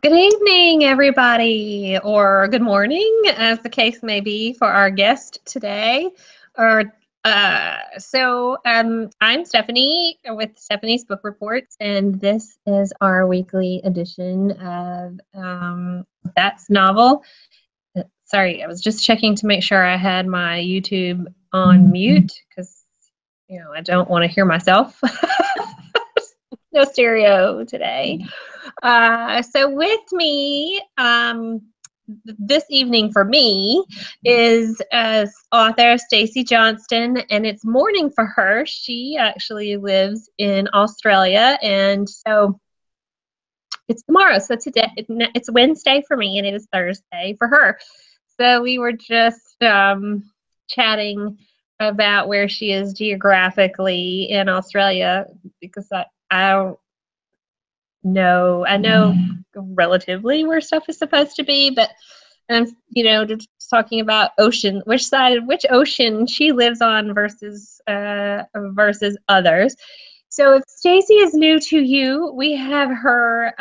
Good evening, everybody, or good morning, as the case may be for our guest today. I'm Stephanie with Stephanie's Book Reports, and this is our weekly edition of That's Novel. Sorry, I was just checking to make sure I had my YouTube on mute because, I don't want to hear myself. No stereo today. So with me this evening for me is author Stacey Johnston, and it's morning for her. She actually lives in Australia, and so it's tomorrow. So today it's Wednesday for me, and it is Thursday for her. So we were just chatting about where she is geographically in Australia, because I don't know. I know relatively where stuff is supposed to be, but just talking about ocean, which ocean she lives on versus others. So if Stacey is new to you, we have her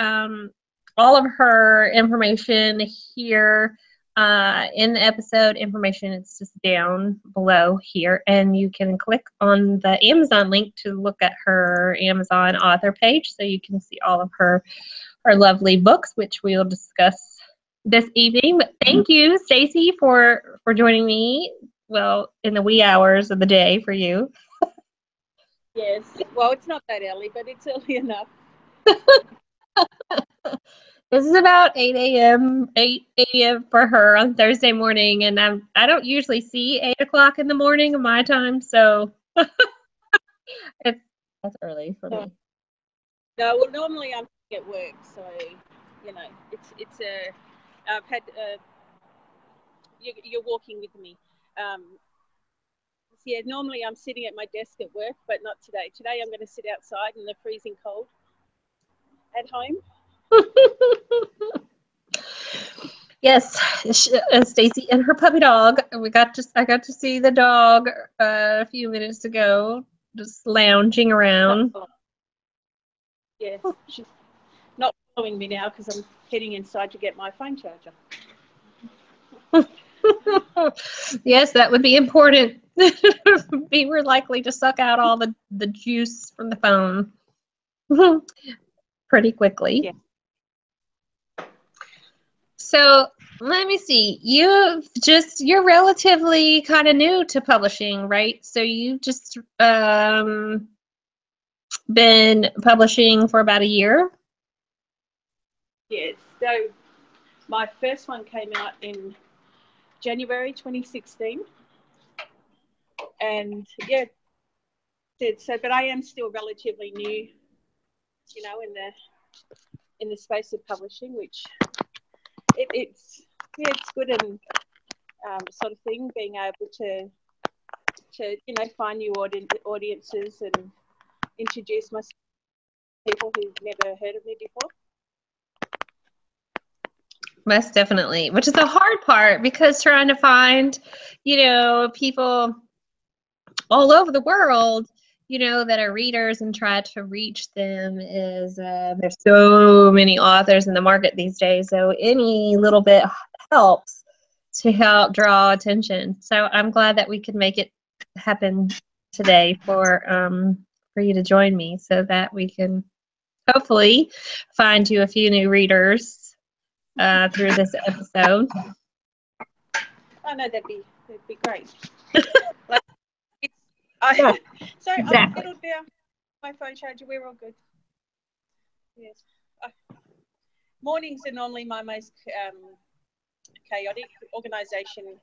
all of her information here in the episode information. It's just down below here, and you can click on the Amazon link to look at her Amazon author page, so you can see all of her lovely books, which we'll discuss this evening. But thank you, Stacey, for joining me. Well, in the wee hours of the day for you. Yes. Well, it's not that early, but it's early enough. This is about 8 a.m. for her on Thursday morning, and I don't usually see 8 o'clock in the morning of my time, so that's early for me. No, well, normally I'm at work, so it's I've had you're walking with me. Yeah, normally I'm sitting at my desk at work, but not today. Today I'm going to sit outside in the freezing cold at home. Yes, Stacey and her puppy dog. I got to see the dog a few minutes ago, just lounging around. Yes, she's not following me now because I'm heading inside to get my phone charger. Yes, that would be important. We were likely to suck out all the juice from the phone pretty quickly. Yeah. So let me see. You're relatively kind of new to publishing, right? So you've just been publishing for about a year? Yes. So my first one came out in January 2016. And yeah, so but I am still relatively new, in the space of publishing, which it's good and sort of thing, being able to find new audiences and introduce myself to people who've never heard of me before. Most definitely, which is the hard part, because trying to find, people all over the world, that are readers and try to reach them is, there's so many authors in the market these days. So any little bit helps to help draw attention. So I'm glad that we could make it happen today for you to join me, so that we can hopefully find you a few new readers through this episode. Oh no, that'd be great. Yeah, so exactly. I've settled down my phone charger. We're all good. Yes. Mornings are normally my most chaotic. Organization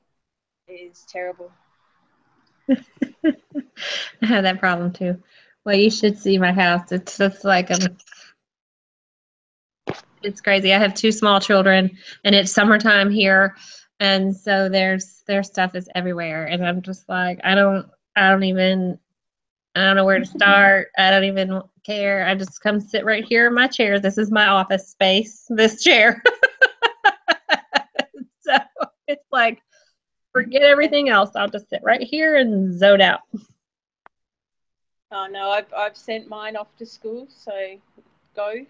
is terrible. I have that problem too. Well, you should see my house. It's just like it's crazy. I have two small children, and it's summertime here, and so their stuff is everywhere, and I'm just like, I don't know where to start. I don't even care. I just come sit right here in my chair. This is my office space, this chair. So it's like, forget everything else. I'll just sit right here and zone out. Oh no, I've sent mine off to school, so go.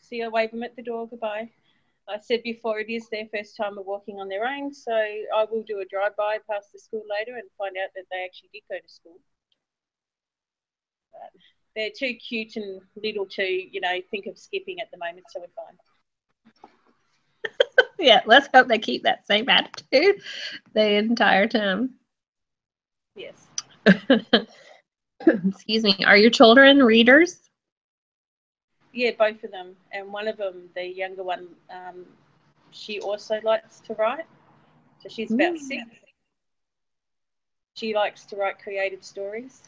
see I wave them at the door, goodbye. I said before, it is their first time of walking on their own, so I will do a drive-by past the school later and find out that they actually did go to school. But they're too cute and little to, you know, think of skipping at the moment, so we're fine. Yeah, let's hope they keep that same attitude the entire time. Yes. Excuse me. Are your children readers? Yeah, both of them. And one of them, the younger one, she also likes to write. So she's about 6. She likes to write creative stories.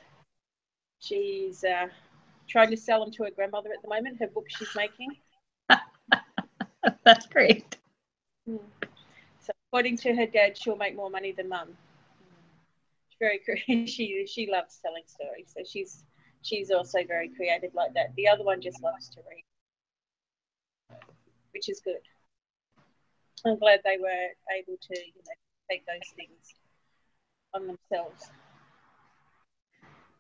She's trying to sell them to her grandmother at the moment, her book she's making. That's great. So according to her dad, she'll make more money than mum. She's very creative. She loves telling stories, so she's also very creative like that. The other one just loves to read, which is good. I'm glad they were able to, you know, take those things on themselves.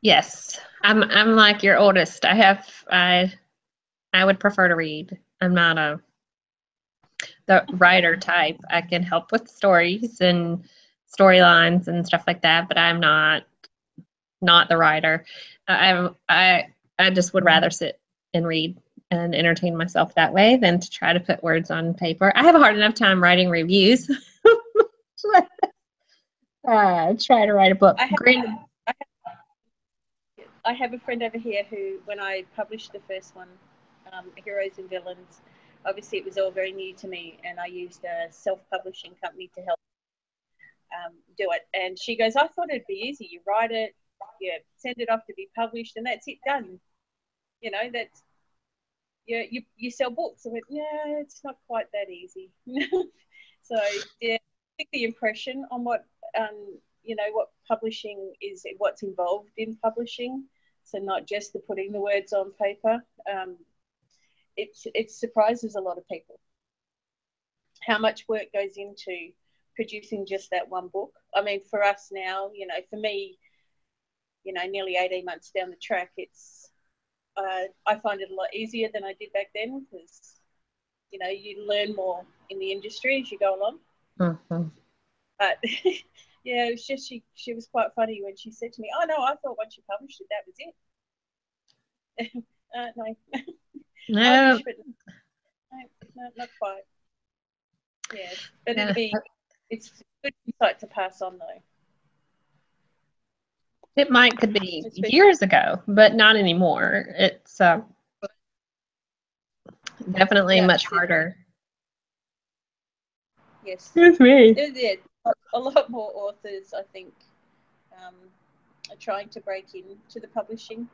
Yes, I'm like your oldest. I would prefer to read. I'm not the writer type. I can help with stories and storylines and stuff like that, but I'm not the writer. I just would rather sit and read and entertain myself that way than to try to put words on paper. I have a hard enough time writing reviews. Try to write a book. I have a friend over here who, when I published the first one, Heroes and Villains, obviously it was all very new to me, and I used a self-publishing company to help do it. And she goes, I thought it'd be easy. You write it, you send it off to be published, and that's it, done. You know, that's you sell books. I went, yeah, it's not quite that easy. So yeah, I think the impression on what you know, what publishing is, what's involved in publishing. So not just the putting the words on paper. It surprises a lot of people how much work goes into producing just that one book. I mean, for us now, you know, for me, you know, nearly 18 months down the track, it's I find it a lot easier than I did back then, because, you know, you learn more in the industry as you go along. Mm-hmm. But yeah, it was just she was quite funny when she said to me, "Oh no, I thought once you published it, that was it." No. No. No, not quite. Yeah, but it's good insight to pass on, though. It could be years ago, but not anymore. It's definitely much harder. Yes. Excuse me. Yeah, a lot more authors, I think, are trying to break into the publishing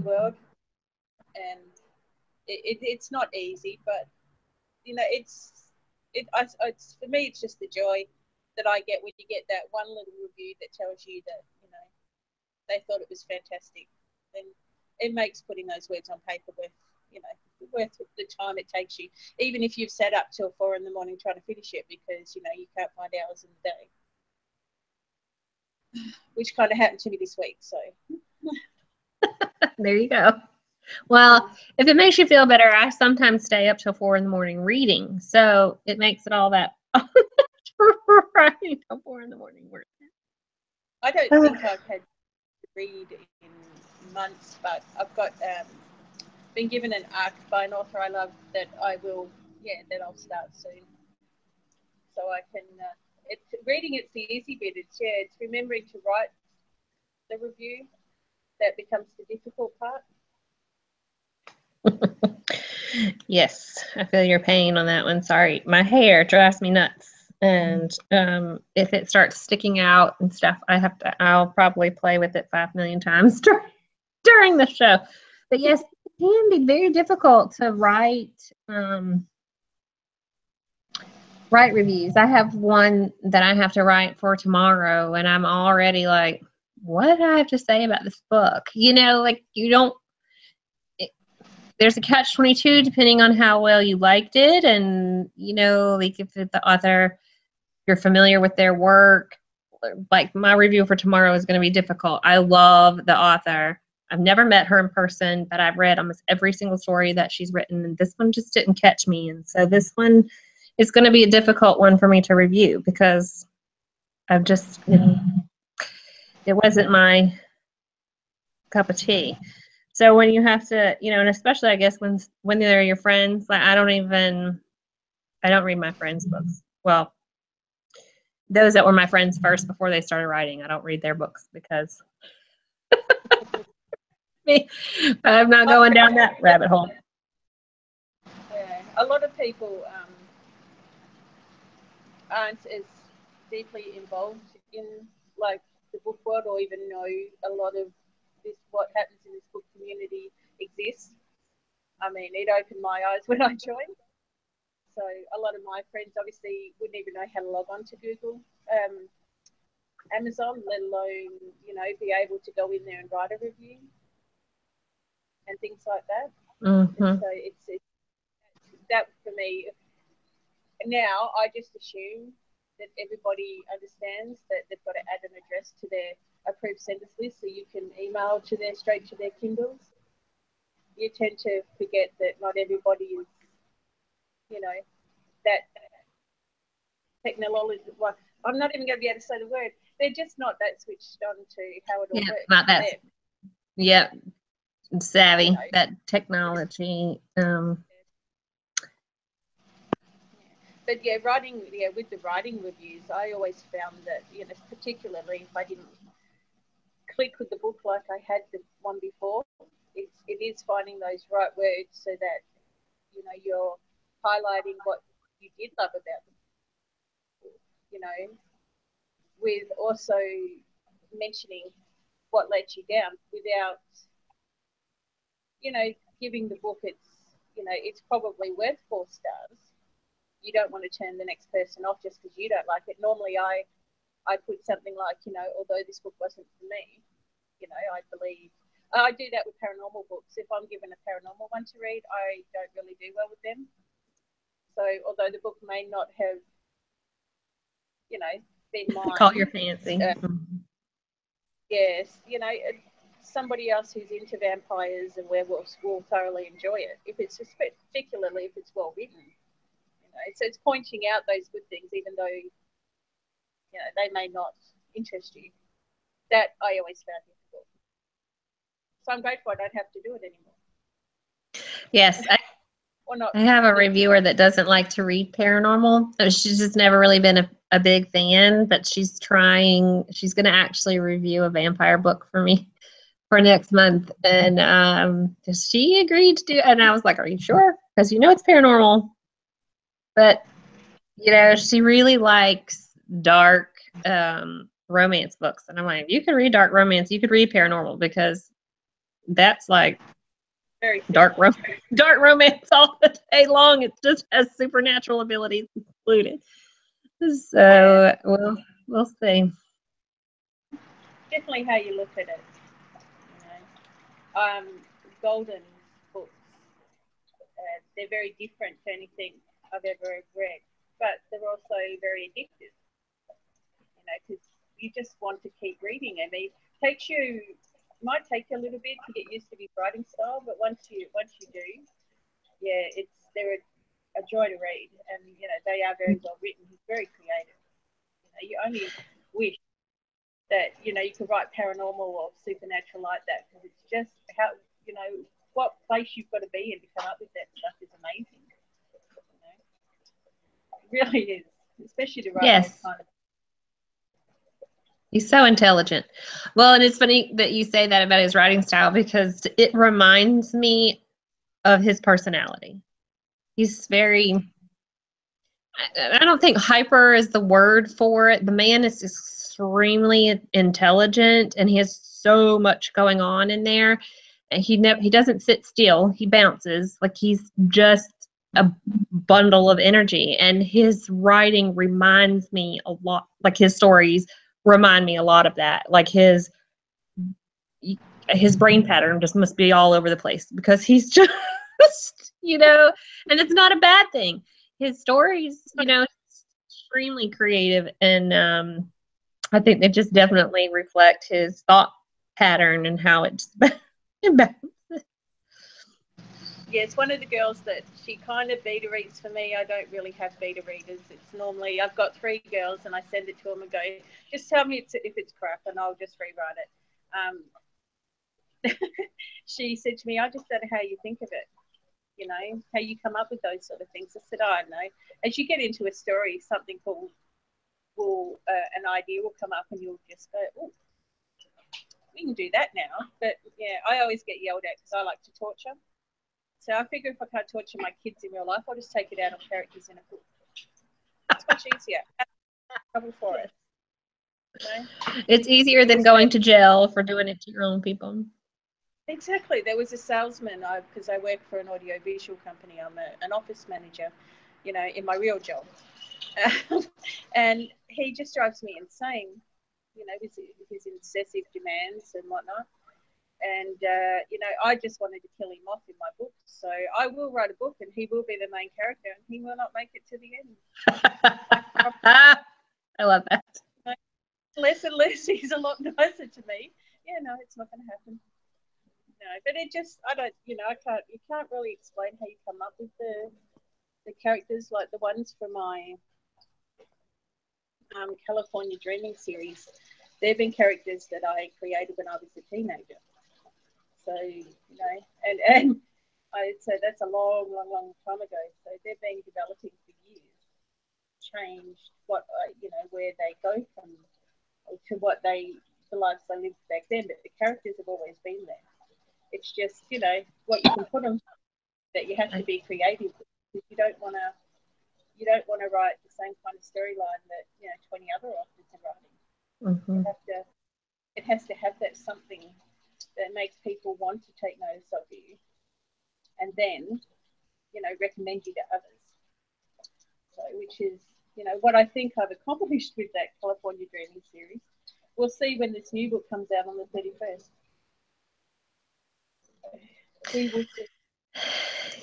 world, and it's not easy, but you know, it's for me, it's just the joy that I get when you get that one little review that tells you that, you know, they thought it was fantastic. Then it makes putting those words on paper worth the time it takes you, even if you've sat up till 4 a.m. trying to finish it because, you know, you can't find hours in the day, which kind of happened to me this week. So there you go. Well, if it makes you feel better, I sometimes stay up till 4 a.m. reading, so it makes it all that writing till 4 a.m. worth it. I don't think I've had to read in months, but I've got been given an arc by an author I love that I'll start soon. So I can. Reading it's the easy bit. It's remembering to write the review that becomes the difficult part. Yes, I feel your pain on that one. Sorry, my hair drives me nuts, and if it starts sticking out and stuff, I'll probably play with it 5 million times during the show. But yes, it can be very difficult to write reviews. I have one that I have to write for tomorrow, and I'm already like, what do I have to say about this book? You know, like there's a catch-22 depending on how well you liked it, and, you know, like if the author, you're familiar with their work, like my review for tomorrow is going to be difficult. I love the author, I've never met her in person, but I've read almost every single story that she's written, and this one just didn't catch me. And so this one is going to be a difficult one for me to review because I've just, it wasn't my cup of tea. So when you have to, and especially I guess when they're your friends, like I don't read my friends' books. Well, those that were my friends first before they started writing, I don't read their books because I'm not going down that rabbit hole. Yeah, a lot of people aren't as deeply involved in like the book world or even know a lot of this, what happens in this book community exists. I mean, it opened my eyes when I joined. So a lot of my friends obviously wouldn't even know how to log on to Google, Amazon, let alone, be able to go in there and write a review and things like that. Mm-hmm. So it's that for me. Now I just assume that everybody understands that they've got to add an address to their approved senders list so you can email straight to their Kindles. You tend to forget that not everybody is, that technology. Well, I'm not even going to be able to say the word. They're just not that switched on to how it all works. Not that. Yeah, savvy, that technology. But with the writing reviews, I always found that, particularly if I didn't click with the book like I had the one before, it is finding those right words so that, you're highlighting what you did love about them, with also mentioning what let you down without, giving the book it's probably worth 4 stars. You don't want to turn the next person off just because you don't like it. Normally I put something like, although this book wasn't for me, I believe I do that with paranormal books. If I'm given a paranormal one to read, I don't really do well with them. So although the book may not have, been mine. Caught your fancy. Yes, somebody else who's into vampires and werewolves will thoroughly enjoy it. Particularly if it's well written. So it's pointing out those good things, even though, they may not interest you. That I always found difficult. So I'm grateful I don't have to do it anymore. Yes. Or not. I have a reviewer that doesn't like to read paranormal. She's just never really been a big fan, but she's going to actually review a vampire book for me for next month. And she agreed to do it. And I was like, are you sure? Because it's paranormal. But, she really likes dark romance books. And I'm like, if you can read dark romance, you could read paranormal because that's like very dark romance all the day long. It just has supernatural abilities included. So we'll see. Definitely how you look at it. Golden books, they're very different to anything I've ever read, but they're also very addictive. Because you just want to keep reading. I mean, it might take you a little bit to get used to his writing style, but once you do, yeah, they're a joy to read, and they are very well written. He's very creative. You only wish that you could write paranormal or supernatural like that, because it's just how what place you've got to be in to come up with that stuff is amazing. It really is, especially to write those kind of. He's so intelligent. Well, and it's funny that you say that about his writing style because it reminds me of his personality. He's very, I don't think hyper is the word for it. The man is extremely intelligent and he has so much going on in there. And he doesn't sit still. He bounces like he's just a bundle of energy. And his writing reminds me a lot, like his stories remind me a lot of that. Like his brain pattern just must be all over the place because he's just, and it's not a bad thing. His stories, extremely creative, and I think they just definitely reflect his thought pattern and how it's Yes, one of the girls that she kind of beta reads for me. I don't really have beta readers. It's normally I've got 3 girls and I send it to them and go, just tell me if it's crap and I'll just rewrite it. She said to me, I just don't know how you think of it, you know, how you come up with those sort of things. I said, I don't know. As you get into a story, something an idea will come up and you'll just go, oh, we can do that now. But yeah, I always get yelled at because I like to torture. So I figure if I can't torture my kids in real life, I'll just take it out on characters in a book. It's much easier. Trouble for us. You know? It's easier than going to jail for doing it to your own people. Exactly. There was a salesman, because I work for an audiovisual company. I'm an office manager, you know, in my real job. And he just drives me insane, you know, with his excessive demands and whatnot. And, you know, I just wanted to kill him off in my book. So I will write a book and he will be the main character and he will not make it to the end. I love that. Less and less, he's a lot nicer to me. Yeah, no, it's not going to happen. No, but it just, I don't, you know, you can't really explain how you come up with the characters, like the ones from my California Dreaming series. They've been characters that I created when I was a teenager. So, you know, and I'd say that's a long, long, long time ago. So they've been developing for years, changed what, you know, where they go from to what the lives they lived back then. But the characters have always been there. It's just, you know, what you can put them that you have to be creative because you don't want to write the same kind of storyline that, you know, 20 other authors are writing. Mm-hmm. It has to have that something that makes people want to take notice of you and then, you know, recommend you to others. So, which is, you know, what I think I've accomplished with that California Dreaming series. We'll see when this new book comes out on the 31st. We will see.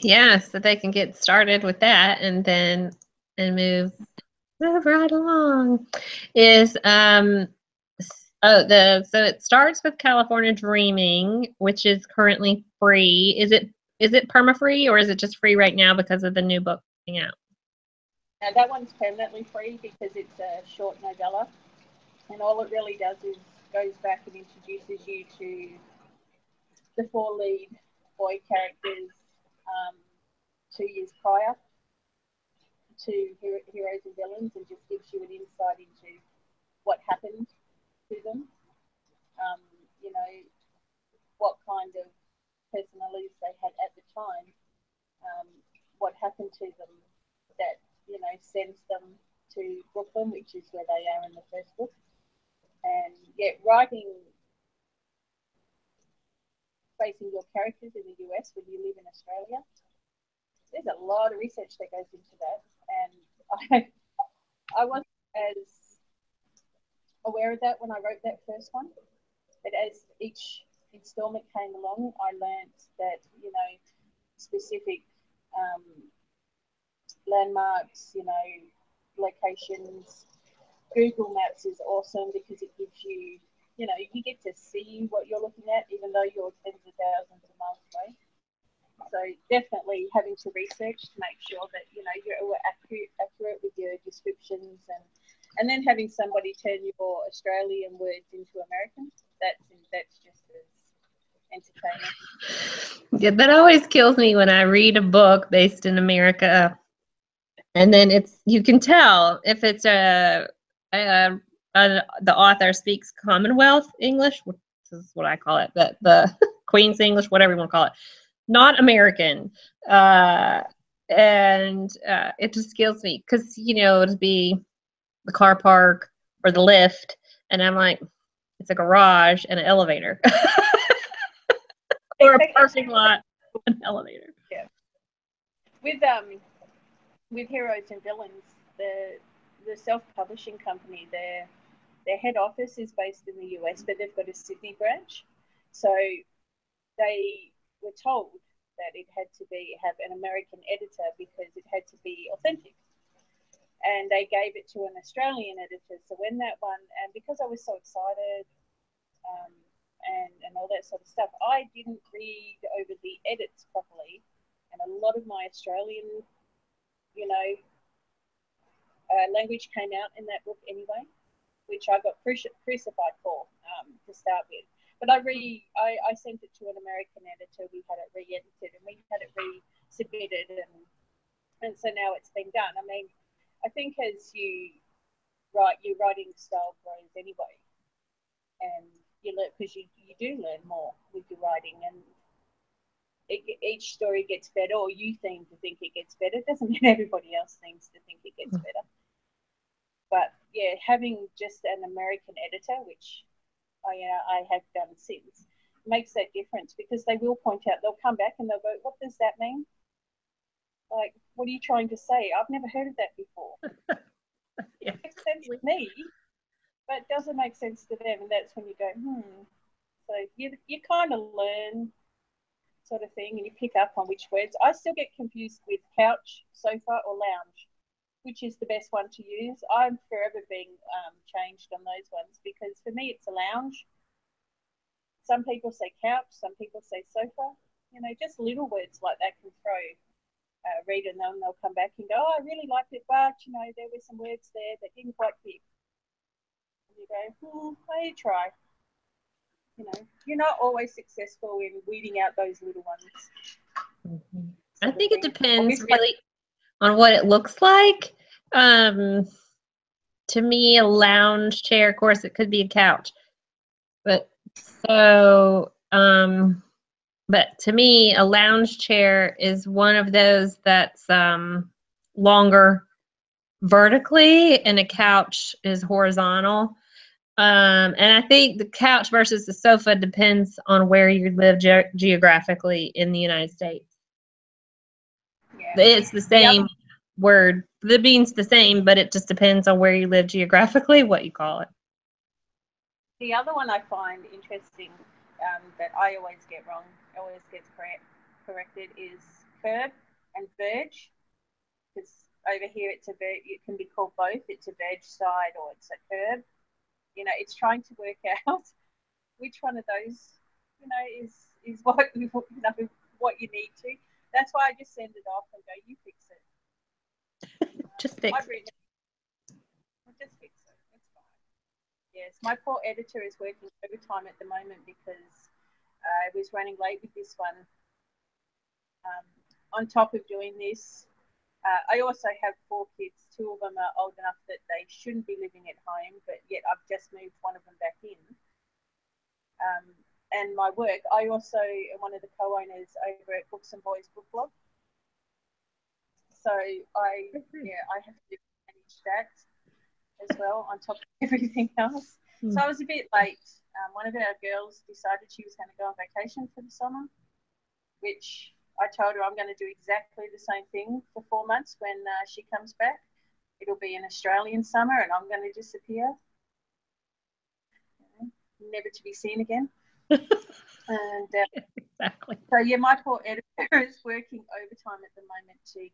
Yeah, so they can get started with that and then move right along. So it starts with California Dreaming, which is currently free. Is it perma-free or is it just free right now because of the new book coming out? Now that one's permanently free because it's a short novella, and all it really does is goes back and introduces you to the 4 lead boy characters 2 years prior to Heroes and Villains, and just gives you an insight into what happened to them. You know, what kind of personalities they had at the time, what happened to them that, you know, sends them to Brooklyn, which is where they are in the first book. And yet writing, facing your characters in the US when you live in Australia, there's a lot of research that goes into that. And I wasn't as aware of that when I wrote that first one. But as each installment came along, I learned that, you know, specific landmarks, you know, locations. Google Maps is awesome because it gives you, you know, you get to see what you're looking at, even though you're tens of thousands of miles away. So definitely having to research to make sure that, you know, you're accurate with your descriptions, and then having somebody turn your Australian words into American. That's just as entertaining. Yeah, that always kills me when I read a book based in America, and then you can tell if it's the author speaks Commonwealth English, which is what I call it, but the Queen's English, whatever you want to call it, not American, and it just kills me because, you know, it'd be the car park or the lift, and I'm like, it's a garage and an elevator. Or a parking lot, an elevator. Yeah. With Heroes and Villains, the self-publishing company, their head office is based in the US, but they've got a Sydney branch. So they were told that it had to have an American editor because it had to be authentic. And they gave it to an Australian editor. So when that one, and because I was so excited, and all that sort of stuff. I didn't read over the edits properly, and a lot of my Australian, language came out in that book anyway, which I got crucified for to start with. But I sent it to an American editor. We had it re-edited and we had it resubmitted, and so now it's been done. I mean, I think as you write, your writing style grows anyway, and you learn, because you do learn more with your writing, and each story gets better, or you seem to think it gets better. It doesn't mean everybody else seems to think it gets better. But yeah, having just an American editor, which I have done since, makes that difference, because they will point out, they'll come back and they'll go, what does that mean? Like, what are you trying to say? I've never heard of that before. Yeah. It makes sense to me, but it doesn't make sense to them. And that's when you go, So you kind of learn sort of thing, and you pick up on which words. I still get confused with couch, sofa, or lounge, which is the best one to use. I'm forever being changed on those ones, because for me it's a lounge. Some people say couch, some people say sofa. Just little words like that can throw a reader, and then they'll come back and go, oh, I really liked it, but there were some words there that didn't quite fit. And you go, I try. You're not always successful in weeding out those little ones. Mm-hmm. I think it depends really on what it looks like. To me, a lounge chair, of course, it could be a couch, but to me, a lounge chair is one of those that's longer vertically, and a couch is horizontal. And I think the couch versus the sofa depends on where you live geographically in the United States. Yeah. It's the same word. The means the same, but it just depends on where you live geographically, what you call it. The other one I find interesting that I always get wrong, always gets corrected, is curb and verge. Because over here it can be called both. It's a verge side or it's a curb. It's trying to work out which one of those, is what what you need to. That's why I just send it off and go, you fix it. Just fix it. Just fix it. It's fine. Yes, my poor editor is working overtime at the moment because I was running late with this one. On top of doing this, I also have 4 kids. 2 of them are old enough that they shouldn't be living at home, but yet I've just moved one of them back in. And my work, I also am one of the co-owners over at Books and Boys Book Blog. So I have to manage that as well on top of everything else. So I was a bit late. One of our girls decided she was going to go on vacation for the summer, which I told her I'm going to do exactly the same thing for 4 months when she comes back. It'll be an Australian summer and I'm going to disappear. Never to be seen again. And exactly. So yeah, my poor editor is working overtime at the moment to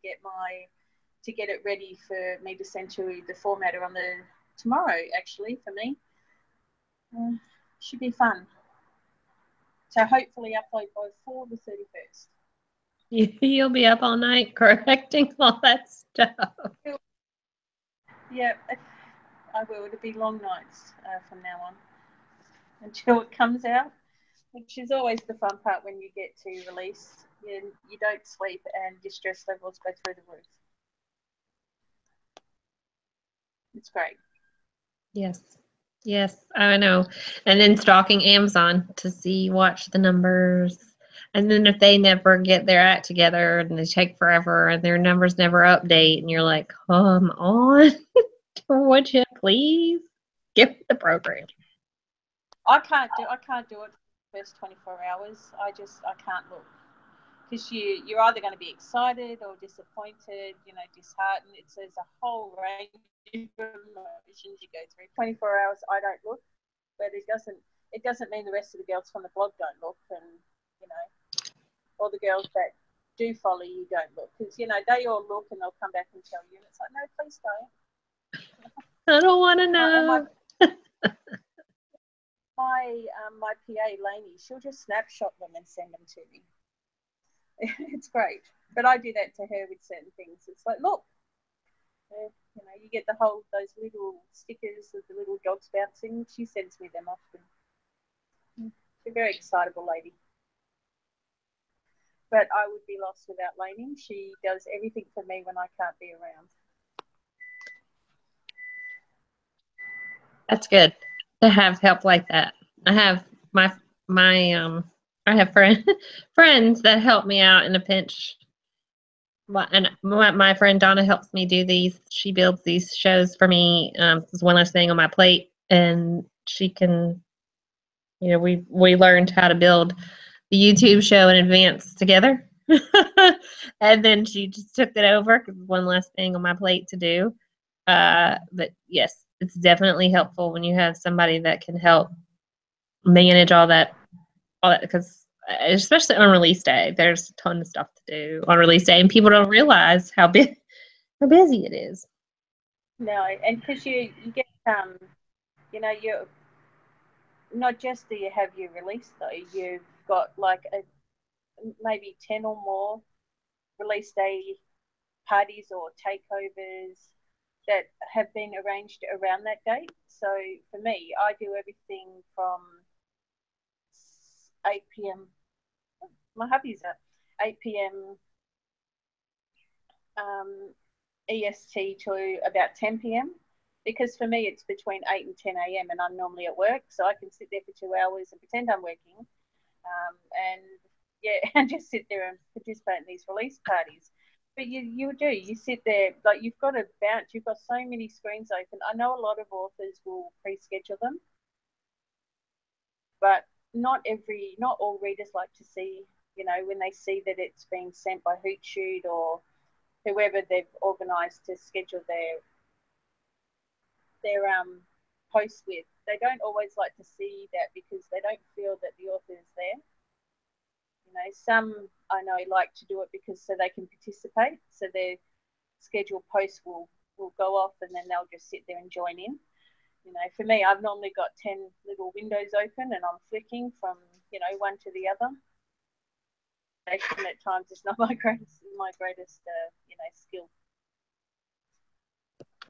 get it ready for me to send to the formatter on tomorrow, actually, for me. Should be fun. So hopefully upload before the 31st. You'll be up all night correcting all that stuff. Yeah, I will. It'll be long nights from now on until it comes out, which is always the fun part when you get to release. You don't sleep and your stress levels go through the roof. It's great. Yes, I know. And then stalking Amazon to watch the numbers. And then if they never get their act together and they take forever and their numbers never update, and you're like, come on, would you please get the program? I can't do it for the first 24 hours. I can't look, because you're either going to be excited or disappointed, disheartened. There's a whole range of emotions you go through. 24 hours, I don't look, but it doesn't mean the rest of the girls from the blog don't look, and all the girls that do follow you don't look, because they all look and they'll come back and tell you, and it's like, no, please don't. I don't want to know. my PA Lainey, she'll just snapshot them and send them to me. It's great, but I do that to her with certain things. It's like, look, you know, you get those little stickers of the little dogs bouncing. She sends me them often. She's a very excitable lady. But I would be lost without Lainey. She does everything for me when I can't be around. That's good to have help like that. I have my I have friends that help me out in a pinch. And my friend Donna helps me do these. She builds these shows for me. It's one less thing on my plate, and she can. You know, we learned how to build the YouTube show in advance together, and then she just took it over because one less thing on my plate to do. But yes, it's definitely helpful when you have somebody that can help manage all that because especially on release day, there's a ton of stuff to do on release day, and people don't realize how busy it is. No, and because you get you know, you're not just do you have your release though, you've got like maybe 10 or more release day parties or takeovers that have been arranged around that date. So for me, I do everything from 8 p.m. My hubby's at 8 p.m. EST to about 10 p.m. because for me it's between 8 and 10 a.m. and I'm normally at work, so I can sit there for 2 hours and pretend I'm working, and yeah, and just sit there and participate in these release parties. But you sit there, like you've got to bounce. You've got so many screens open. I know a lot of authors will pre-schedule them, but not all readers like to see, you know, when they see that it's been sent by Hootsuite or whoever they've organised to schedule their posts with. They don't always like to see that because they don't feel that the author is there. You know, some I know like to do it because so they can participate. So their scheduled posts will go off and then they'll just sit there and join in. You know, for me, I've normally got 10 little windows open and I'm flicking from, you know, one to the other. At times it's not my greatest you know, skill.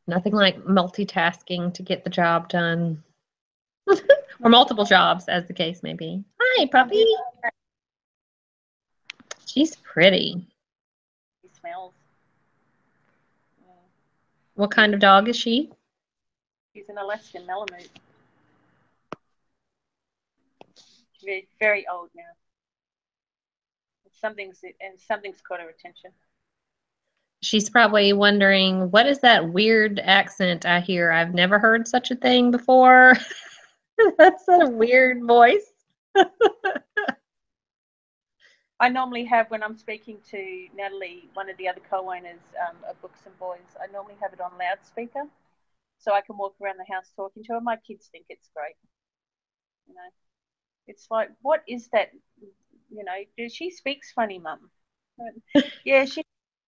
Nothing like multitasking to get the job done. Or multiple jobs, as the case may be. Hi, puppy. She's pretty. She smells. What kind of dog is she? She's an Alaskan Malamute. She's very old now. Something's caught her attention. She's probably wondering, what is that weird accent I hear? I've never heard such a thing before. That's a weird voice. I normally have, when I'm speaking to Natalie, one of the other co-owners of Books and Boys, I normally have it on loudspeaker so I can walk around the house talking to her. My kids think it's great. You know, it's like, what is that? You know, she speaks funny, Mum. Yeah,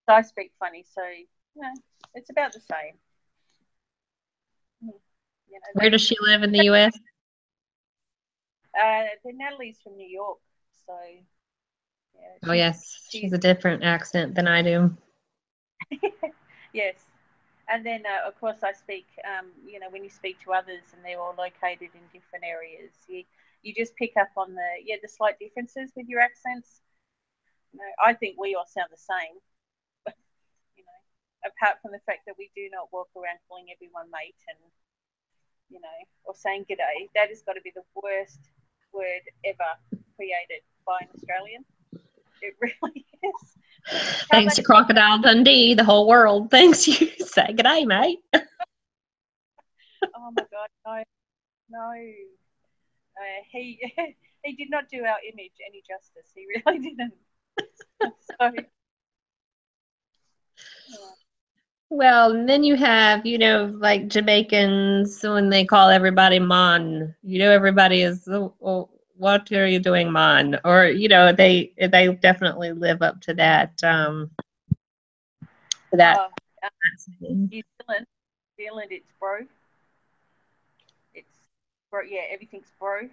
I speak funny, so you know, it's about the same. You know, where does she live in the U.S.? Natalie's from New York, so yeah. Oh yes, she's a different accent than I do. Yes, and then of course I speak. You know, when you speak to others and they're all located in different areas, you just pick up on the slight differences with your accents. You know, I think we all sound the same. You know, apart from the fact that we do not walk around calling everyone mate and, you know, or saying g'day. That has got to be the worst word ever created by an Australian. It really is. Thanks to Crocodile Dundee, the whole world thinks you say g'day, mate. Oh my God, no. He did not do our image any justice. He really didn't. So, yeah. Well, and then you have, you know, like Jamaicans when they call everybody man. You know, everybody is, oh, what are you doing, man? Or, you know, they definitely live up to that. New Zealand, it's bro. Yeah, everything's bro.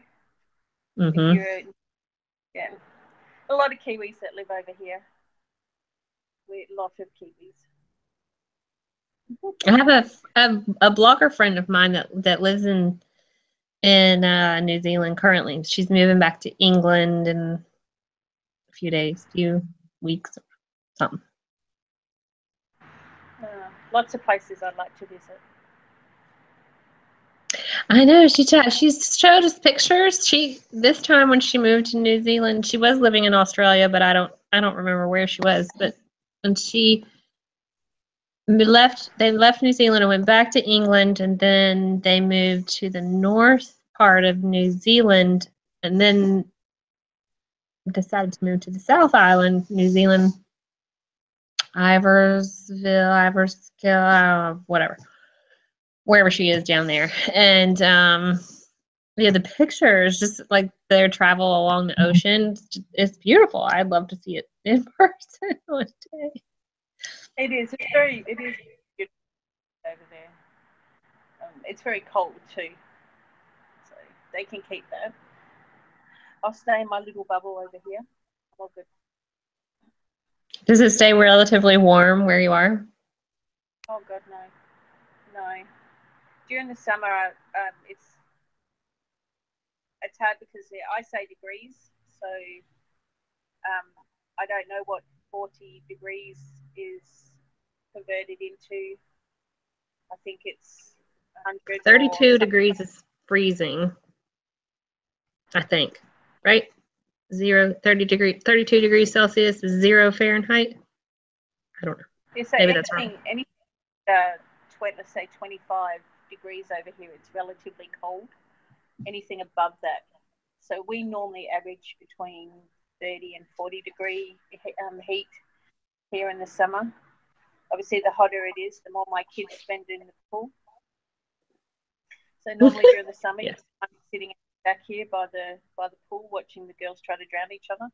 Mm-hmm. Yeah, a lot of Kiwis that live over here. We lot of Kiwis. I have a blogger friend of mine that lives in New Zealand currently. She's moving back to England in a few weeks, or something. Lots of places I'd like to visit. I know she's showed us pictures. This time when she moved to New Zealand, she was living in Australia, but I don't remember where she was. But when they left New Zealand and went back to England, and then they moved to the north part of New Zealand, and then decided to move to the South Island, New Zealand, Iverskill, whatever, wherever she is down there. And yeah, the pictures, just like their travel along the ocean, it's beautiful. I'd love to see it in person one day. It is. It is beautiful over there. It's very cold too, so they can keep that. I'll stay in my little bubble over here. All good. Does it stay relatively warm where you are? Oh God, no. During the summer, it's hard because I say degrees, so I don't know what 40 degrees is converted into. I think it's 100. 32 degrees is freezing, I think, right? 32 degrees Celsius is 0 Fahrenheit. I don't know. So maybe that's wrong. Anything, let's say 25 degrees over here, it's relatively cold. Anything above that. So we normally average between 30 and 40 degree heat here in the summer. Obviously, the hotter it is, the more my kids spend in the pool. So normally during the summer, yes. I'm sitting back here by the pool watching the girls try to drown each other.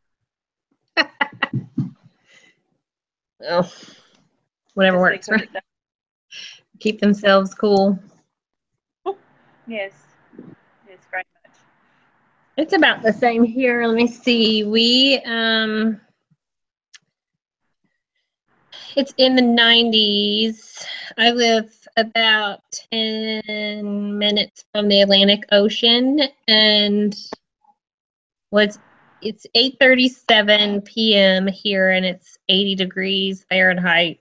Well, whatever works, right? Keep themselves cool. Yes, very much. It's about the same here. Let me see. It's in the 90s. I live about 10 minutes from the Atlantic Ocean, and it's 8:37 p.m. here, and it's 80 degrees Fahrenheit.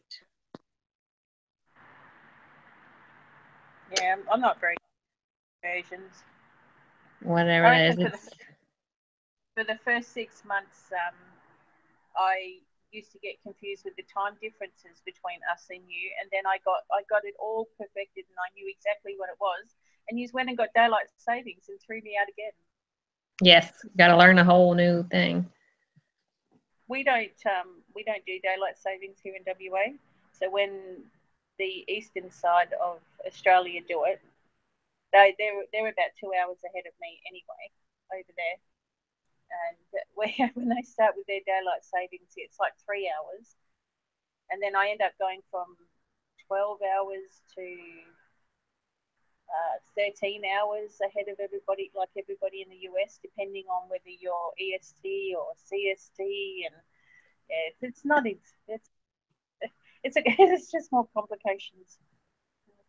Yeah, I'm not very good at versions. Whatever it is. For the first 6 months, I used to get confused with the time differences between us and you, and then I got it all perfected, and I knew exactly what it was. And you went and got daylight savings and threw me out again. Yes, got to learn a whole new thing. We don't do daylight savings here in WA. So when the eastern side of Australia do it, they're about 2 hours ahead of me anyway over there. And when they start with their daylight savings, it's like 3 hours, and then I end up going from 12 hours to 13 hours ahead of everybody, like everybody in the US, depending on whether you're EST or CST, and yeah, it's just more complications.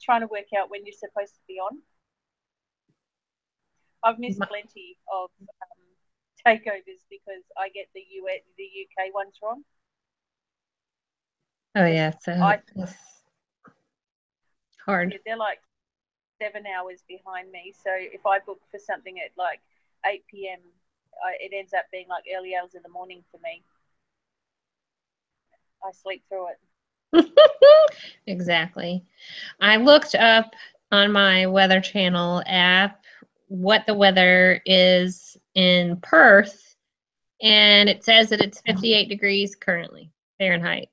Trying to work out when you're supposed to be on. I've missed plenty of takeovers because I get the UK ones wrong. Oh yeah, so it's hard. Yeah, they're like 7 hours behind me. So if I book for something at like 8 p.m., it ends up being like early hours in the morning for me. I sleep through it. Exactly. I looked up on my Weather Channel app what the weather is in Perth, and it says that it's 58 degrees currently, Fahrenheit.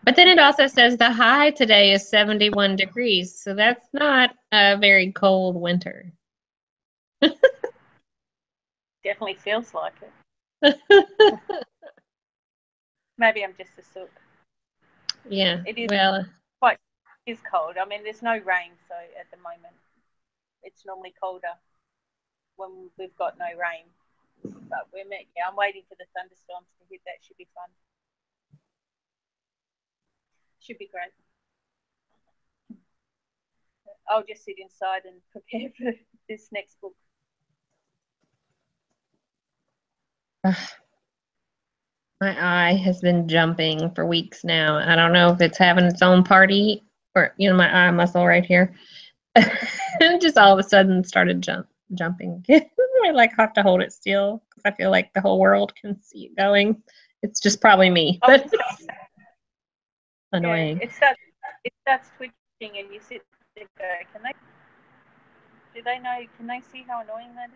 But then it also says the high today is 71 degrees, so that's not a very cold winter. Definitely feels like it. Maybe I'm just a sook. Yeah, it is well, quite. It is cold. I mean, there's no rain, so at the moment, it's normally colder when we've got no rain. But I'm waiting for the thunderstorms to hit. That should be fun. Should be great. I'll just sit inside and prepare for this next book. My eye has been jumping for weeks now. I don't know if it's having its own party or, my eye muscle right here. Just all of a sudden started jumping. I like have to hold it still because I feel like the whole world can see it going. It's just probably me, but it's annoying. Yeah, it starts twitching and you sit there and go, can they see how annoying that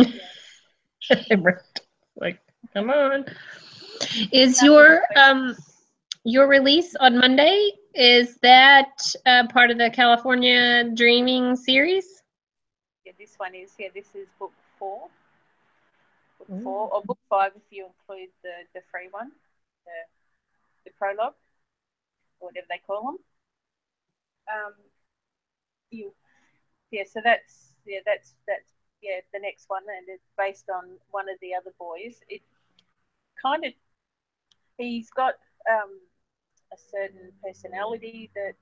is? Yeah. Like, come on. Is your release on Monday, is that part of the California Dreaming series? Yeah, this one is. Yeah, this is book 4. Book 4 or book 5 if you include the free one, the prologue, or whatever they call them. So that's the next one, and it's based on one of the other boys. It kind of, he's got a certain personality that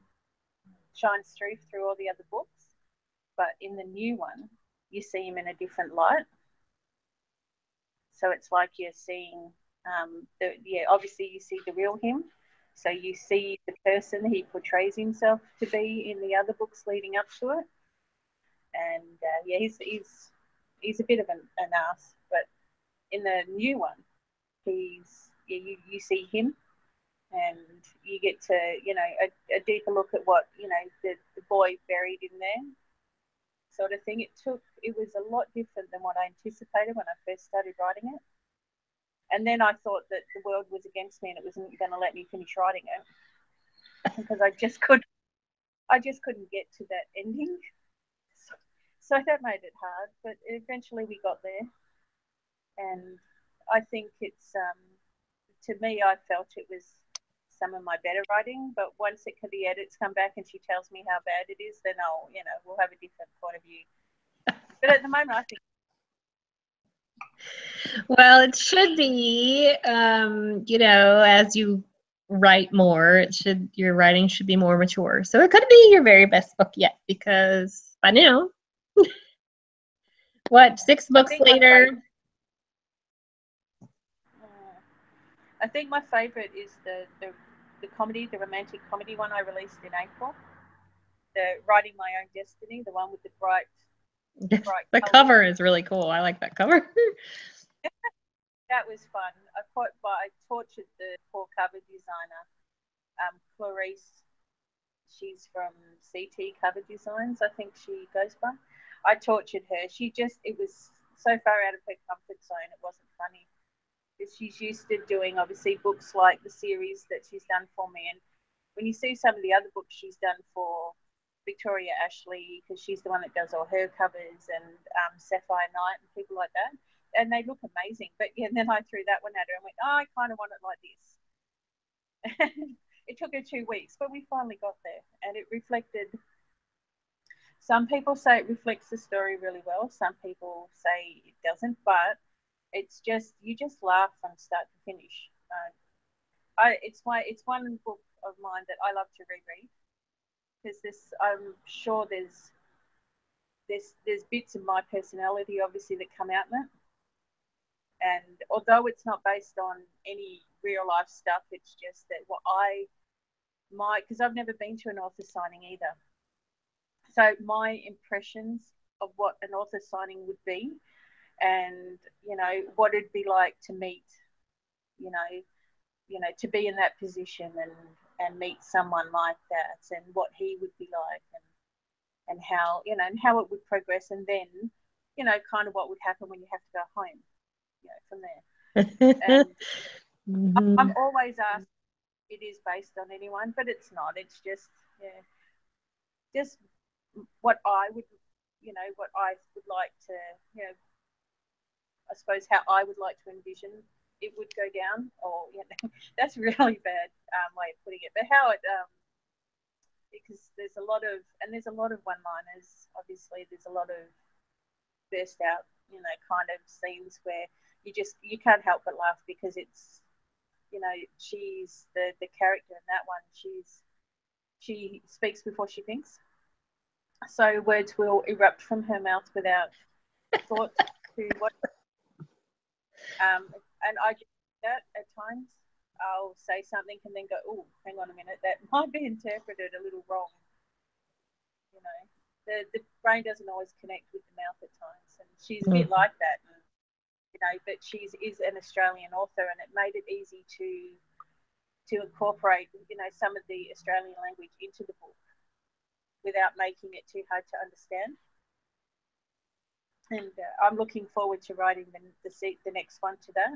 shines through all the other books, but in the new one you see him in a different light. So it's like you're seeing obviously you see the real him, so you see the person he portrays himself to be in the other books leading up to it. And he's a bit of an ass, but in the new one you see him, and you get to a deeper look at what the boy buried in there, sort of thing. It was a lot different than what I anticipated when I first started writing it, and then I thought that the world was against me and it wasn't going to let me finish writing it because I just couldn't get to that ending. So that made it hard, but eventually we got there, and I think it's to me, I felt it was some of my better writing, but once the edits come back and she tells me how bad it is, then we'll have a different point of view. But at the moment, I think. Well, it should be, as you write more, your writing should be more mature. So it could be your very best book yet, because by now, what, 6 books later? I think my favorite is the comedy, the romantic comedy one I released in April. The Writing My Own Destiny, the one with the bright the cover is really cool. I like that cover. That was fun. I tortured the poor cover designer, Clarice. She's from CT Cover Designs, I think she goes by. I tortured her. It was so far out of her comfort zone, it wasn't funny. She's used to doing, obviously, books like the series that she's done for me. And when you see some of the other books she's done for Victoria Ashley, because she's the one that does all her covers, and Sapphire Night and people like that, and they look amazing. But and then I threw that one at her and went, I kind of want it like this. It took her 2 weeks, but we finally got there, and it reflected. Some people say it reflects the story really well. Some people say it doesn't, but it's just, you just laugh from start to finish. It's one book of mine that I love to reread, because I'm sure there's bits of my personality obviously that come out in it. And although it's not based on any real life stuff, it's just that because I've never been to an author signing either. So my impressions of what an author signing would be, and what it'd be like to meet, to be in that position and meet someone like that, and what he would be like, and how it would progress, and then kind of what would happen when you have to go home, from there. And I'm always asked if it is based on anyone, but it's not. It's just what I would like to, I suppose how I would like to envision it would go down, or that's a really bad way of putting it, but how it because there's a lot of one-liners. Obviously, there's a lot of burst out, kind of scenes where you can't help but laugh because it's, she's the character in that one. She speaks before she thinks, so words will erupt from her mouth without thought to what. And I do that at times. I'll say something and then go, oh, hang on a minute, that might be interpreted a little wrong. The brain doesn't always connect with the mouth at times, and she's a bit like that. And, but she is an Australian author, and it made it easy to incorporate, some of the Australian language into the book without making it too hard to understand. And I'm looking forward to writing the next one to that.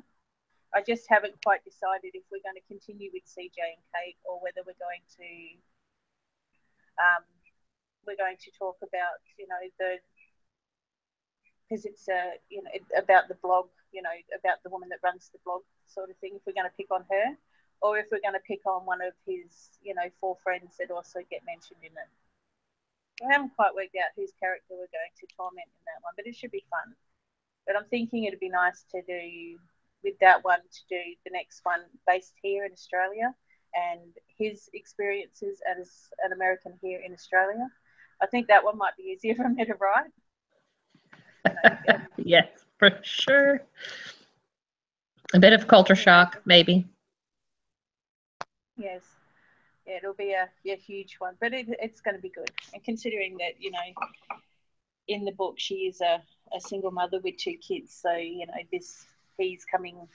I just haven't quite decided if we're going to continue with CJ and Kate, or whether we're going to talk about, because it's about the blog, about the woman that runs the blog sort of thing. If we're going to pick on her, or if we're going to pick on one of his, 4 friends that also get mentioned in it. I haven't quite worked out whose character we're going to torment in that one, but it should be fun. But I'm thinking it'd be nice to do with that one, to do the next one based here in Australia, and his experiences as an American here in Australia. I think that one might be easier for me to write. Yes, for sure. A bit of culture shock, maybe. Yes. Yeah, it'll be a huge one, but it's going to be good. And considering that, in the book she is a single mother with 2 kids, so he's coming.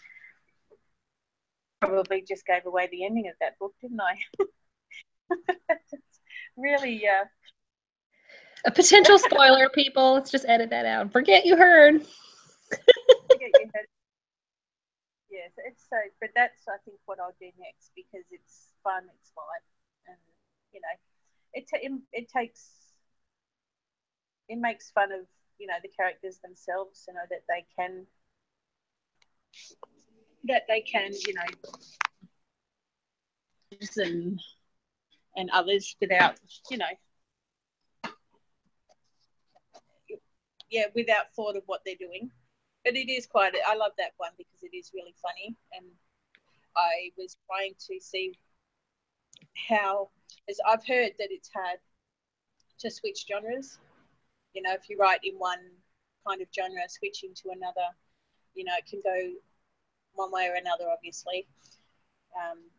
Probably just gave away the ending of that book, didn't I? Really, a potential spoiler, people. Let's just edit that out. Forget you heard. Yes, it's so. But that's, I think, what I'll do next, because it's fun, it's light, and it makes fun of the characters themselves. That they can and others without without thought of what they're doing. But it is I love that one because it is really funny, and I was trying to see how, as I've heard that it's hard to switch genres. If you write in one kind of genre, switching to another, it can go one way or another, obviously.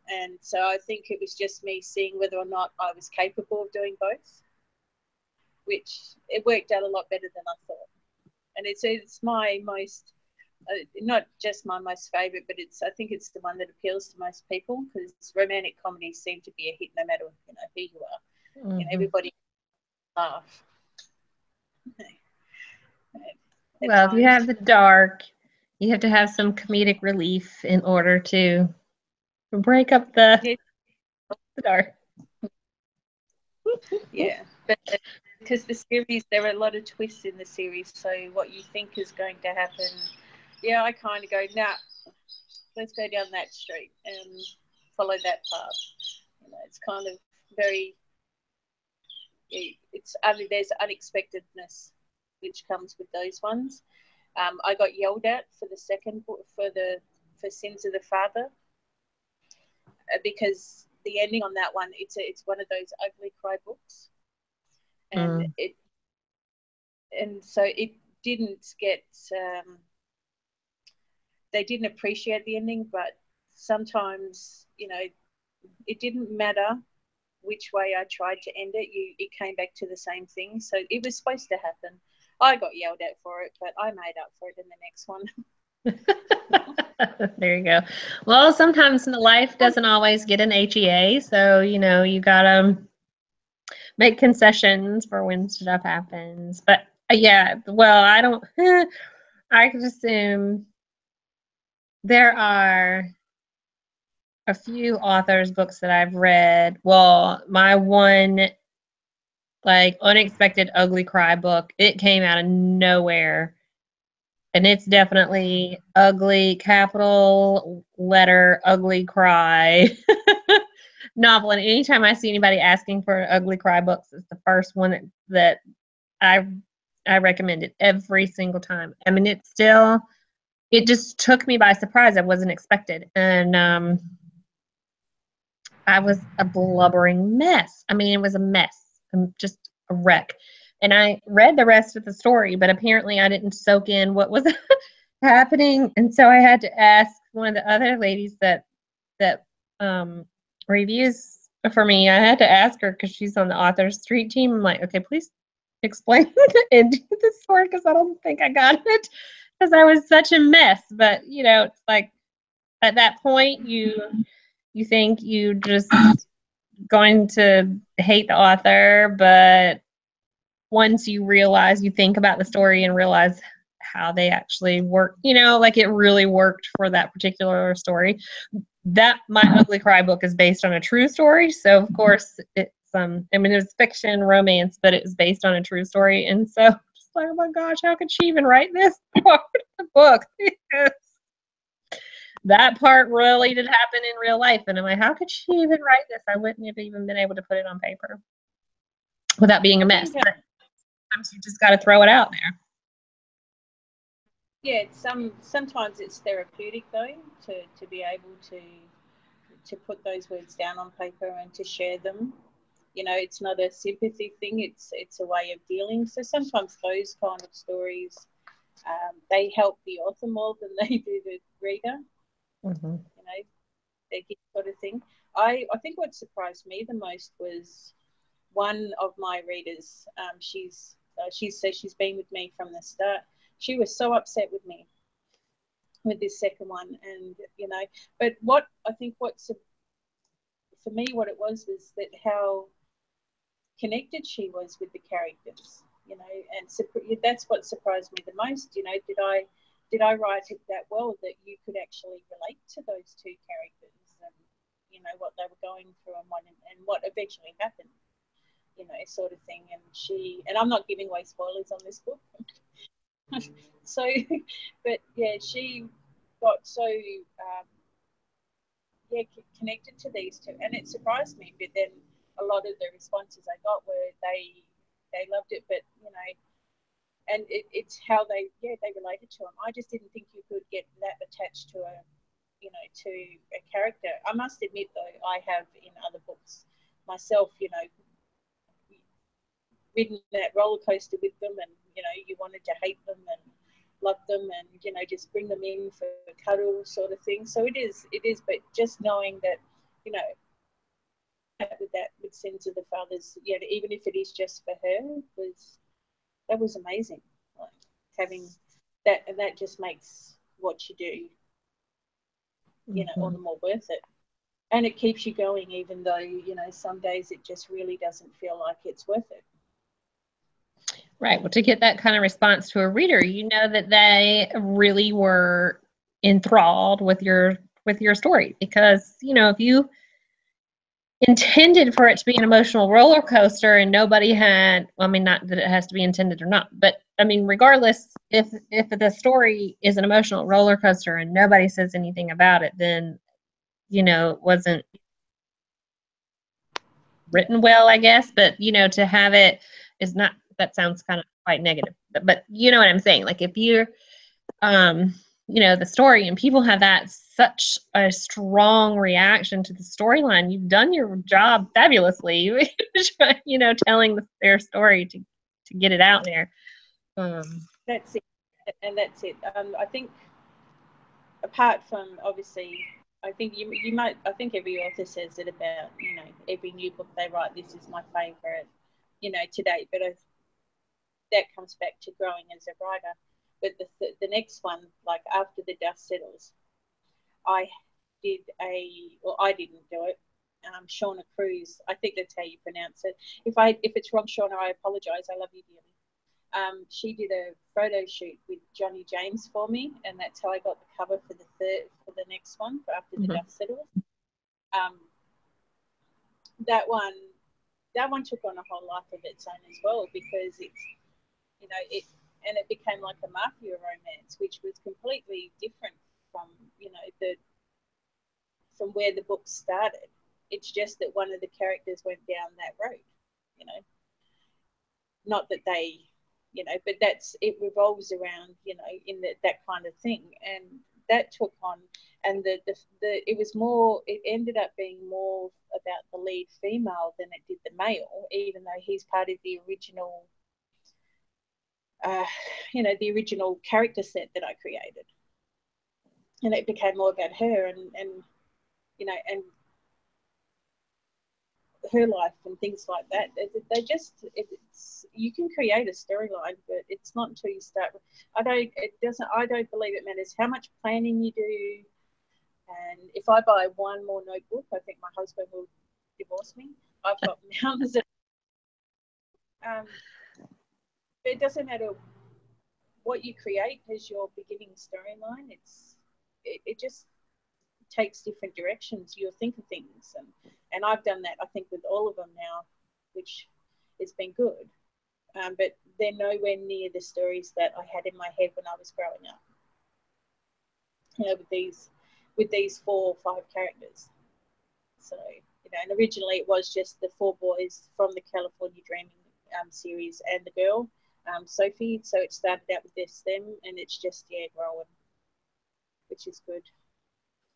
And so I think it was just me seeing whether or not I was capable of doing both, which it worked out a lot better than I thought. And it's my most, not just my most favourite, but I think it's the one that appeals to most people, because romantic comedies seem to be a hit no matter who you are. Mm-hmm. Everybody laugh. Well, if you have the dark, you have to have some comedic relief in order to break up the dark. Yeah, but because the series, there are a lot of twists in the series, so what you think is going to happen, I kind of go, nah, let's go down that street and follow that path. It's kind of very, there's unexpectedness which comes with those ones. I got yelled at for the second book, for Sins of the Father, because the ending on that one, it's one of those ugly cry books, and so it didn't get. They didn't appreciate the ending, but sometimes it didn't matter which way I tried to end it. It came back to the same thing. So it was supposed to happen. I got yelled at for it, but I made up for it in the next one. There you go. Well, sometimes life doesn't always get an HEA, so you gotta make concessions for when stuff happens. But well, I could assume there are a few authors' books that I've read. Well, my one unexpected ugly cry book, it came out of nowhere. And it's definitely ugly, capital letter, ugly cry. novel. And anytime I see anybody asking for ugly cry books, it's the first one that I recommend it every single time. I mean, it just took me by surprise. I wasn't expected. And I was a blubbering mess. I mean, it was a mess. I'm just a wreck. And I read the rest of the story, but apparently I didn't soak in what was happening. And so I had to ask one of the other ladies that reviews for me. I had to ask her because she's on the Author Street team. I'm like, okay, please explain and do the story because I don't think I got it because I was such a mess. But it's like at that point you think you just going to hate the author, but once you think about the story and realize how they actually work, like it really worked for that particular story. That My Ugly Cry book is based on a true story, so of course it's it's fiction, romance, but it's based on a true story, and so just like, oh my gosh, how could she even write this part of the book? That part really did happen in real life, and I'm like, how could she even write this? I wouldn't have even been able to put it on paper without being a mess. But sometimes you just got to throw it out there. Yeah, sometimes it's therapeutic though to be able to put those words down on paper and to share them. It's not a sympathy thing. It's a way of dealing. So sometimes those kind of stories, they help the author more than they do the reader. Mm-hmm. That sort of thing. I think what surprised me the most was one of my readers. She's been with me from the start. She was so upset with me with this second one, and but what for me, what it was that how connected she was with the characters, and that's what surprised me the most. Did I write it that well that you could actually relate to those two characters and what they were going through and what eventually happened, sort of thing. And I'm not giving away spoilers on this book. So, but yeah, she got so connected to these two, and it surprised me. But then a lot of the responses I got were they loved it, but and it's how they related to him. I just didn't think you could get that attached to a character. I must admit though, I have in other books myself, ridden that roller coaster with them, and you wanted to hate them and love them, and just bring them in for cuddle sort of thing. So it is, but just knowing that, with Sins of the Fathers, even if it is just for her, was amazing. Like having that, and that just makes what you do, all the more worth it. And it keeps you going, even though, some days it just really doesn't feel like it's worth it. Right. Well, to get that kind of response to a reader, that they really were enthralled with your story, because if you intended for it to be an emotional roller coaster and nobody had, not that it has to be intended or not, but regardless, if the story is an emotional roller coaster and nobody says anything about it, then it wasn't written well, I guess. But to have it is not, that sounds kind of quite negative, but you know what I'm saying. Like if you're the story and people have that such a strong reaction to the storyline, you've done your job fabulously. Telling their story to get it out there. That's it, and that's it. I think apart from, obviously, I think you might. I think every author says it about every new book they write. This is my favorite, to date. But that comes back to growing as a writer. But the next one, like After the Dust Settles, I didn't do it. Shauna Cruz, I think that's how you pronounce it. If it's wrong, Shauna, I apologise. I love you dearly. She did a photo shoot with Johnny James for me, and that's how I got the cover for the next one, for After the Dust Settles. That one took on a whole life of its own as well, because it became like a mafia romance, which was completely different from from where the book started. It's just that one of the characters went down that road, you know. Not that they, you know, but it revolves around, you know, in that kind of thing. And that took on, and it ended up being more about the lead female than it did the male, even though he's part of the original, the original character set that I created. And it became more about her and you know, and her life and things like that. You can create a storyline, but it's not until you start. I don't believe it matters how much planning you do. And if I buy one more notebook, I think my husband will divorce me. I've got mountains of it doesn't matter what you create as your beginning storyline. It just takes different directions. You'll think of things, and I've done that, I think, with all of them now, which has been good. But they're nowhere near the stories that I had in my head when I was growing up. You know, with these 4 or 5 characters. So, you know, and originally it was just the 4 boys from the California Dreaming series and the girl, Sophie. So it started out with them, and it's just growing, which is good.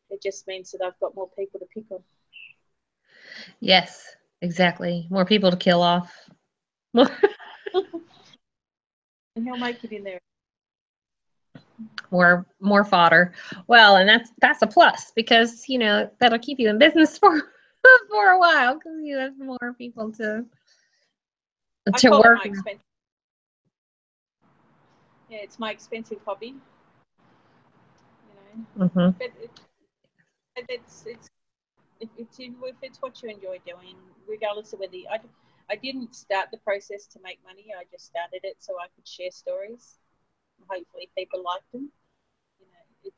It just means that I've got more people to pick on. Yes, exactly. More people to kill off. And he'll make it in there. More fodder. Well, and that's a plus, because, you know, that'll keep you in business for a while, because you have more people to work with. Yeah, it's my expensive hobby. You know. Mm-hmm. But if it's what you enjoy doing, regardless of whether I didn't start the process to make money. I just started it so I could share stories. Hopefully people liked them. You know,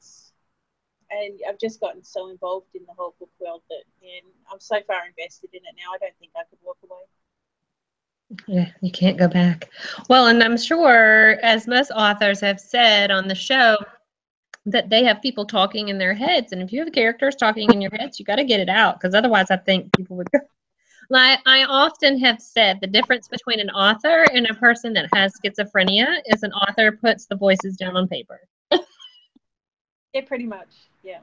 and I've just gotten so involved in the whole book world that, and I'm so far invested in it now, I don't think I could walk away. Yeah, you can't go back. Well, and I'm sure, as most authors have said on the show, that they have people talking in their heads, and if you have characters talking in your heads, you got to get it out, because otherwise I think people would go. I often have said the difference between an author and a person that has schizophrenia is an author puts the voices down on paper. Yeah, pretty much. Yeah,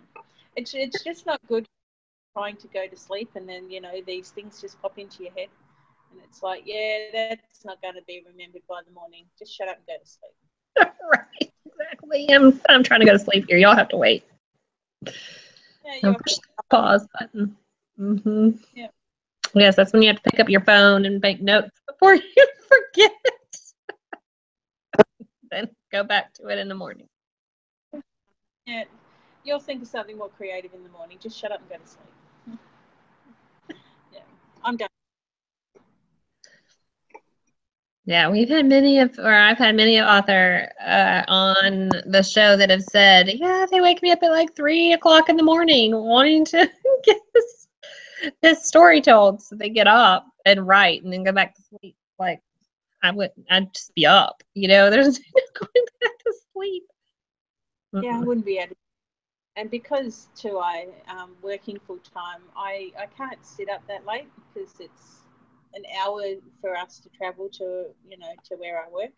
it's just not good trying to go to sleep, and then, you know, these things just pop into your head, and it's like, yeah, that's not going to be remembered by the morning. Just shut up and go to sleep. Right, exactly. I'm trying to go to sleep here. Y'all have to wait. Yeah, push the pause button. Mm-hmm. Yeah. Yes, that's when you have to pick up your phone and make notes before you forget. Then go back to it in the morning. Yeah, you'll think of something more creative in the morning. Just shut up and go to sleep. Yeah, I'm done. Yeah, I've had many author on the show that have said, yeah, they wake me up at like 3 o'clock in the morning wanting to get this story told. So they get up and write and then go back to sleep. Like, I'd just be up, you know, there's no going back to sleep. Yeah, I wouldn't be able to. And because too, I working full time, I can't sit up that late, because it's an hour for us to travel to, you know, to where I work.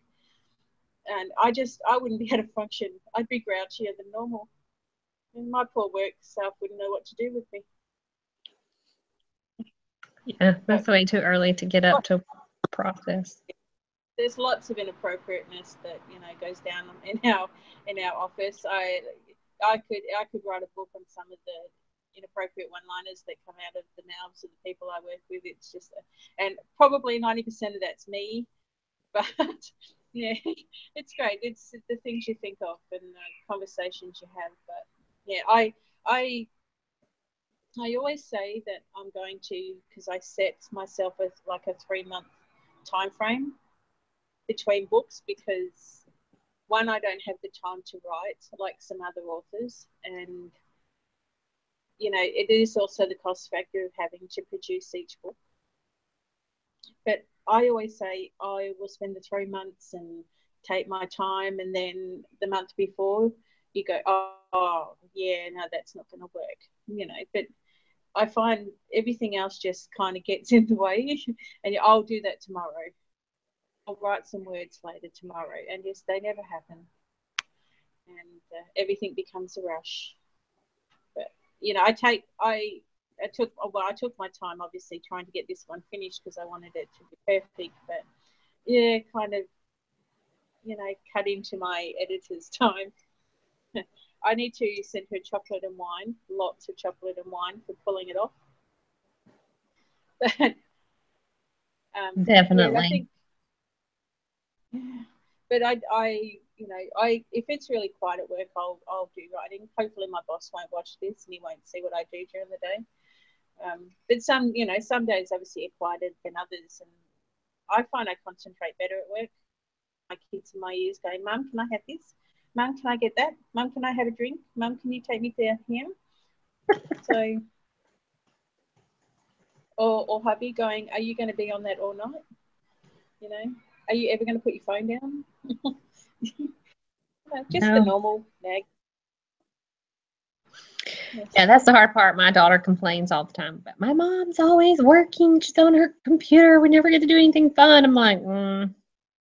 And I wouldn't be able to function. I'd be grouchier than normal. And my poor work staff wouldn't know what to do with me. Yeah, that's way too early to get up to process. There's lots of inappropriateness that, you know, goes down in our office. I could write a book on some of the inappropriate one-liners that come out of the mouths of the people I work with. It's just, and probably 90% of that's me, but yeah, it's great. It's the things you think of and the conversations you have. But yeah, I always say that I'm going to, because I set myself as like a 3-month time frame between books, because one, I don't have the time to write like some other authors, and, you know, it is also the cost factor of having to produce each book. But I always say I will spend the 3 months and take my time, and then the month before you go, oh yeah, no, that's not going to work, you know. But I find everything else just kind of gets in the way, and I'll do that tomorrow. I'll write some words later tomorrow, and yes, they never happen, and everything becomes a rush. But you know, I took my time, obviously, trying to get this one finished because I wanted it to be perfect. But yeah, kind of, you know, cut into my editor's time. I need to send her chocolate and wine, lots of chocolate and wine for pulling it off. But Definitely. yeah, I think, yeah. But I if it's really quiet at work, I'll do writing. Hopefully, my boss won't watch this and he won't see what I do during the day. But some days obviously are quieter than others, and I find I concentrate better at work. My kids in my ears going, "Mum, can I have this? Mum, can I get that? Mum, can I have a drink? Mum, can you take me to him?" So, or hubby going, "Are you going to be on that all night? You know, are you ever going to put your phone down?" Just the normal nag. Yes. Yeah, that's the hard part. My daughter complains all the time, but my mom's always working. She's on her computer. We never get to do anything fun. I'm like,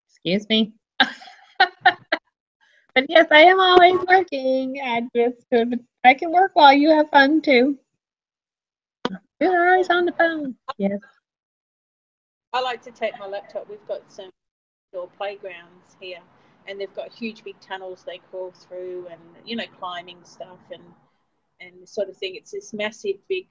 excuse me. But yes, I am always working. I can work while you have fun too. You're always on the phone. Yes. I like to take my laptop. We've got some indoor playgrounds here, and they've got huge big tunnels they crawl through, and climbing stuff and sort of thing. It's this massive big.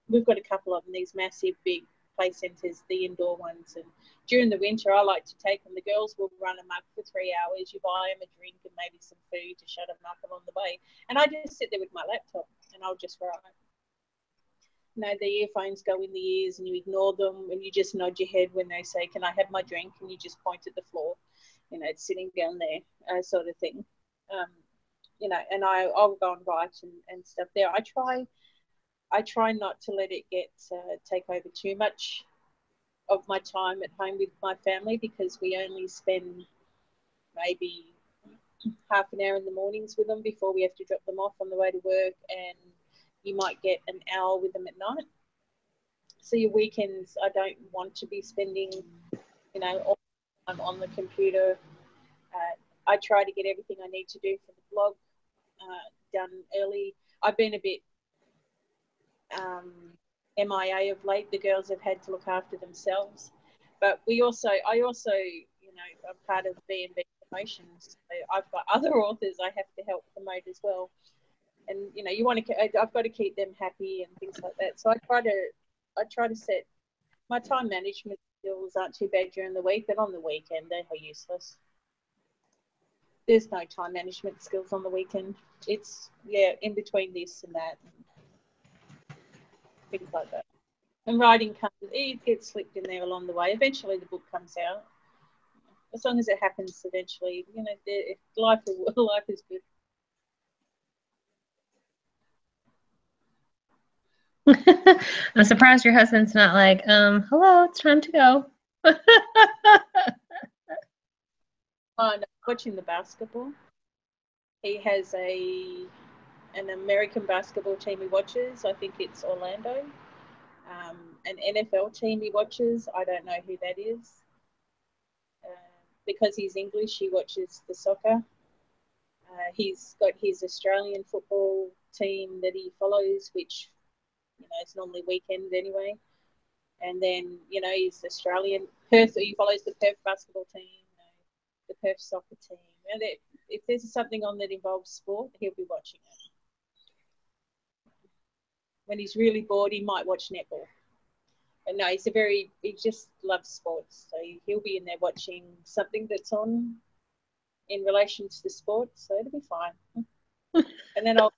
We've got a couple of them. These massive big play centres, the indoor ones, and during the winter, I like to take them. The girls will run them up for 3 hours. You buy them a drink and maybe some food to shut them up along the way, and I just sit there with my laptop and I'll just write. The earphones go in the ears and you ignore them and you just nod your head when they say, "Can I have my drink?" and you just point at the floor. It's sitting down there, sort of thing. And I'll go and write and stuff there. I try not to let it take over too much of my time at home with my family, because we only spend maybe half an hour in the mornings with them before we have to drop them off on the way to work, and you might get an hour with them at night. So your weekends, I don't want to be spending, all the time on the computer. I try to get everything I need to do for the blog done early. I've been a bit MIA of late. The girls have had to look after themselves, but I also, I'm part of B&B Promotions. So I've got other authors I have to help promote as well, and I've got to keep them happy and things like that. So I try to set my time management skills aren't too bad during the week, but on the weekend they're useless. There's no time management skills on the weekend. It's in between this and that, and things like that. And writing it gets slipped in there along the way. Eventually the book comes out. As long as it happens eventually, life is good. I'm surprised your husband's not like, hello, it's time to go. Oh, no, watching the basketball. He has an American basketball team he watches. I think it's Orlando. An NFL team he watches. I don't know who that is. Because he's English, he watches the soccer. He's got his Australian football team that he follows, which it's normally weekend anyway. And then he's Australian Perth. He follows the Perth basketball team, the Perth soccer team. And if there's something on that involves sport, he'll be watching it. When he's really bored, he might watch netball. But no, he just loves sports. So he'll be in there watching something that's on in relation to the sport. So it'll be fine. And then I'll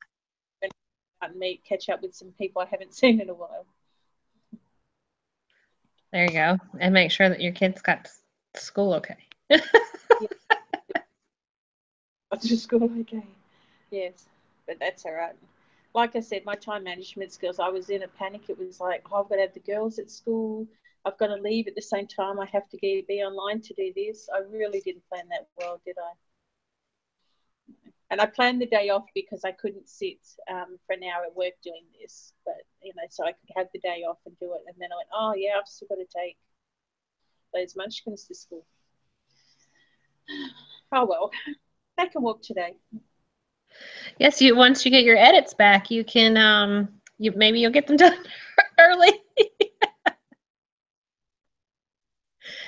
catch up with some people I haven't seen in a while. There you go. And make sure that your kids got to school okay. Got to school okay. Yes, but that's all right. Like I said, my time management skills, I was in a panic. It was like, I've got to have the girls at school. I've got to leave at the same time. I have to be online to do this. I really didn't plan that well, did And I planned the day off because I couldn't sit for an hour at work doing this, but so I could have the day off and do it. And then I went, oh yeah, I've still got to take those munchkins to school. Oh well, they can walk today. Yes, once you get your edits back, you can maybe you'll get them done early.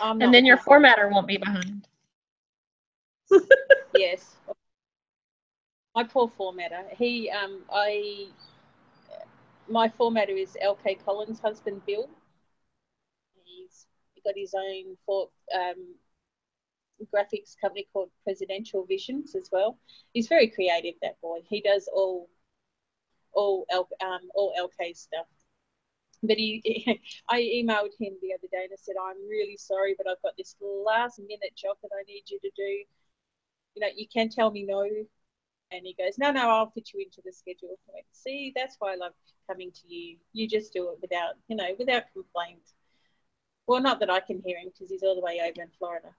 And then your formatter won't be behind. Yes. My poor formatter. My formatter is LK Collins' husband, Bill. He's got his own graphics company called Presidential Visions as well. He's very creative, that boy. He does all LK stuff. But I emailed him the other day and I said, I'm really sorry, but I've got this last minute job that I need you to do. You can tell me no. And he goes, no, I'll fit you into the schedule. I went, see, that's why I love coming to you. You just do it without complaint. Well, not that I can hear him because he's all the way over in Florida.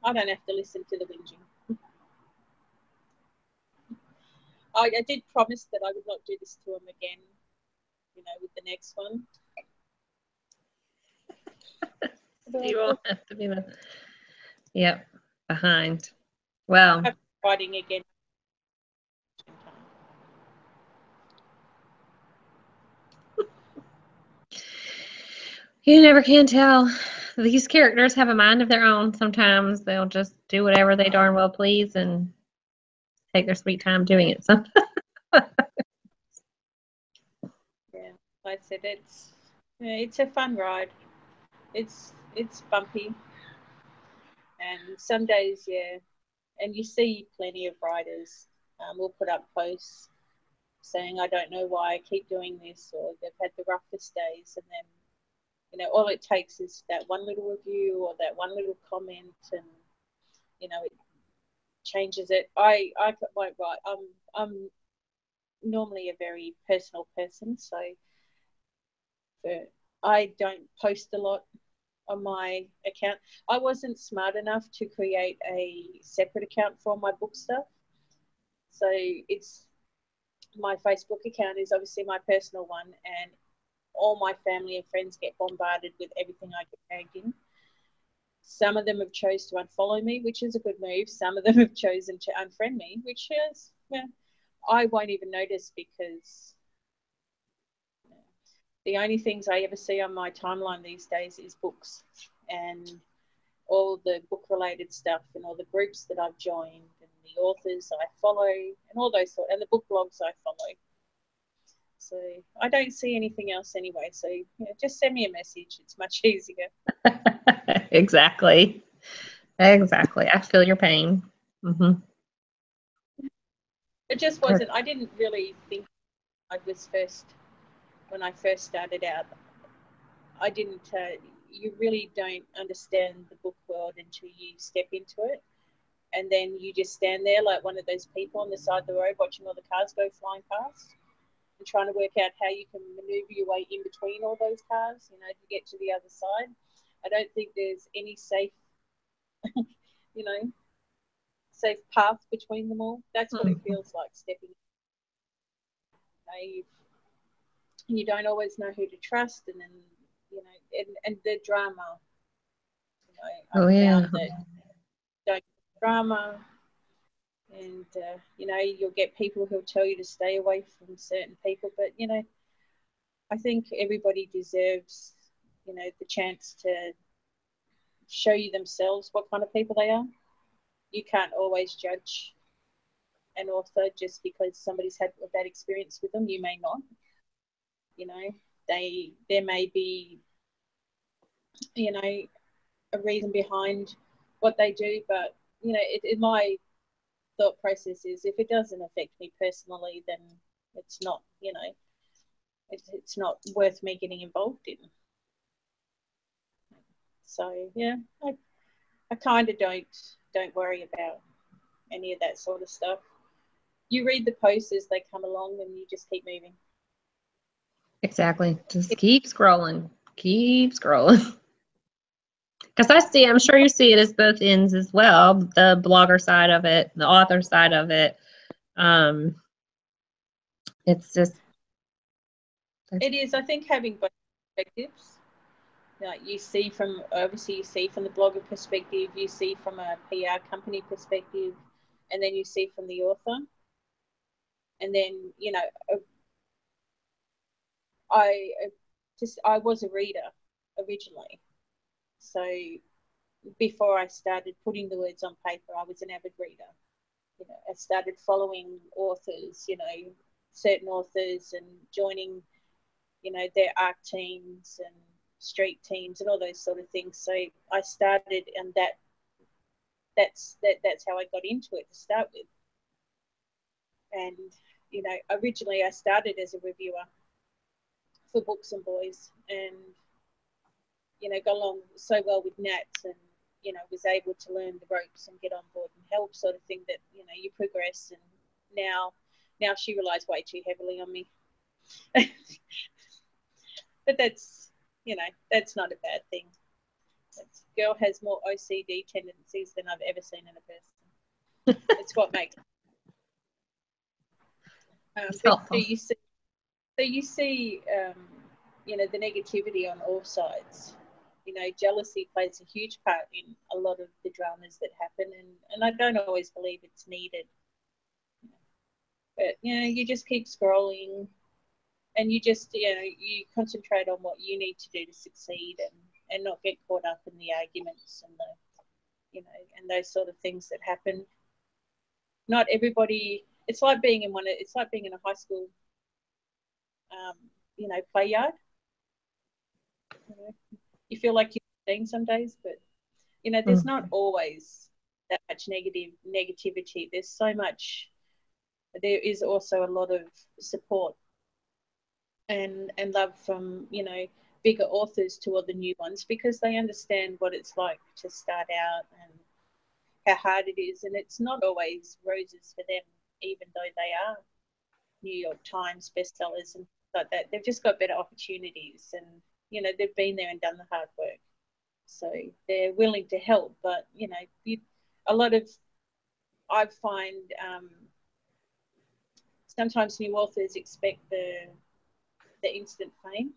I don't have to listen to the whinging. I did promise that I would not do this to him again, with the next one. You won't have to be behind. Well, I'm writing again. You never can tell. These characters have a mind of their own. Sometimes they'll just do whatever they darn well please and take their sweet time doing it. So yeah, like I said, it's a fun ride. It's bumpy, and some days, yeah, and you see plenty of riders will put up posts saying, I don't know why I keep doing this, or they've had the roughest days, and then all it takes is that one little review or that one little comment, and it changes it. I won't write. I'm normally a very personal person, so I don't post a lot on my account. I wasn't smart enough to create a separate account for my book stuff, so it's my Facebook account is obviously my personal one, and all my family and friends get bombarded with everything I get tagged in. Some of them have chosen to unfollow me, which is a good move. Some of them have chosen to unfriend me, which is, I won't even notice because the only things I ever see on my timeline these days is books and all the book-related stuff and all the groups that I've joined and the authors I follow and all those and the book blogs I follow. So I don't see anything else anyway. So just send me a message. It's much easier. Exactly. I feel your pain. Mm-hmm. It just wasn't. I didn't really think when I first started out. I didn't. You really don't understand the book world until you step into it, and then you just stand there like one of those people on the side of the road watching all the cars go flying past. Trying to work out how you can maneuver your way in between all those cars, to get to the other side. I don't think there's any safe, safe path between them all. That's what it feels like stepping in. You don't always know who to trust, and then, and the drama. I found that don't drama. And, you'll get people who'll tell you to stay away from certain people. But, I think everybody deserves, the chance to show you themselves what kind of people they are. You can't always judge an author just because somebody's had a bad experience with them. You may not. There may be, a reason behind what they do. But, in my thought process is if it doesn't affect me personally, then it's not, it's not worth me getting involved in. So yeah, I kind of don't worry about any of that sort of stuff. You read the posts as they come along and you just keep moving. Exactly. Just keep scrolling. Because I'm sure you see it as both ends as well, the blogger side of it, the author side of it. It's just. It is, I think, having both perspectives. Like you see from the blogger perspective, you see from a PR company perspective, and then you see from the author. And then, I was a reader originally. So before I started putting the words on paper, I was an avid reader. I started following authors, certain authors, and joining, their art teams and street teams and all those sort of things. So I started, and that's how I got into it to start with. And originally I started as a reviewer for Books and Boys, and got along so well with Nats, and was able to learn the ropes and get on board and help, sort of thing, that you progress. And now she relies way too heavily on me. But that's not a bad thing. Girl has more OCD tendencies than I've ever seen in a person. It's what makes but you see the negativity on all sides. Jealousy plays a huge part in a lot of the dramas that happen, and I don't always believe it's needed. But you just keep scrolling, and you just you concentrate on what you need to do to succeed, and not get caught up in the arguments and the and those sort of things that happen. Not everybody. It's like being in a high school play yard. You feel like you're seeing some days, but there's not always that much negativity. There's so much. There is also a lot of support and love from bigger authors to other new ones, because they understand what it's like to start out and how hard it is. And it's not always roses for them, even though they are New York Times bestsellers and like that. They've just got better opportunities, and they've been there and done the hard work, so they're willing to help. But a lot of, I find, sometimes new authors expect the instant fame.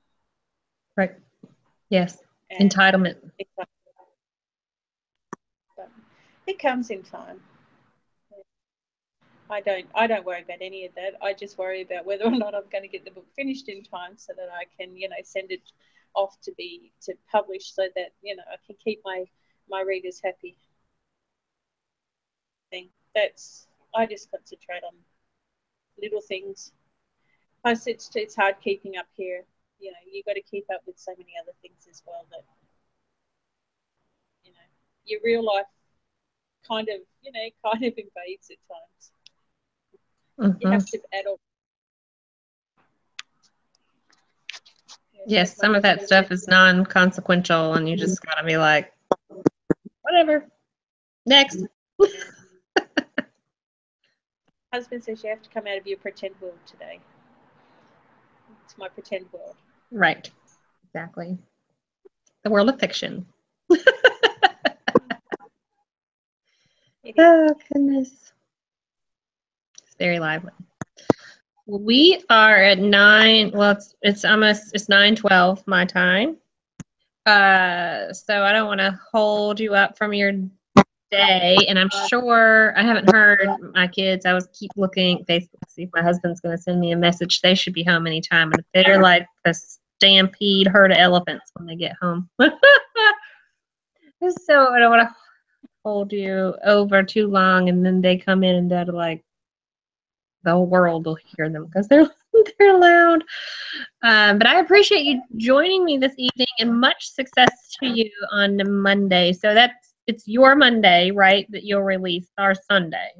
Right. Yes. And entitlement. It comes in time. I don't worry about any of that. I just worry about whether or not I'm going to get the book finished in time, so that I can send it off to publish, so that I can keep my readers happy. I just concentrate on little things. Plus, it's hard keeping up here. You got to keep up with so many other things as well, that your real life kind of invades at times. You have to adult. Yes, some of that stuff is non-consequential, and you just gotta be like, whatever. Next. Husband says you have to come out of your pretend world today. It's my pretend world. Right. Exactly. The world of fiction. Oh, goodness. It's very lively. We are at 9. Well, it's 9:12 my time. So I don't want to hold you up from your day, and I'm sure I haven't heard my kids. I was keep looking at Facebook to see if my husband's going to send me a message. They should be home anytime, and they're like a stampede herd of elephants when they get home. So I don't want to hold you over too long, and then they come in and they're like, the whole world will hear them because they're loud. But I appreciate you joining me this evening, and much success to you on Monday. So it's your Monday, right, that you'll release, our Sunday?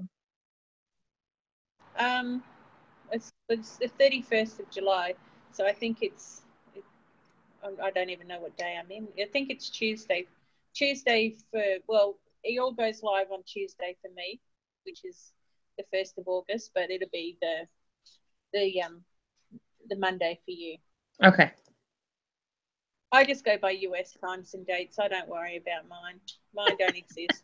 It's the 31st of July, so I think I don't even know what day I'm in. I think it's Tuesday. It all goes live on Tuesday for me, which is the 1st of August, but it'll be the Monday for you. Okay. I just go by US times and dates. I don't worry about mine. Mine don't exist.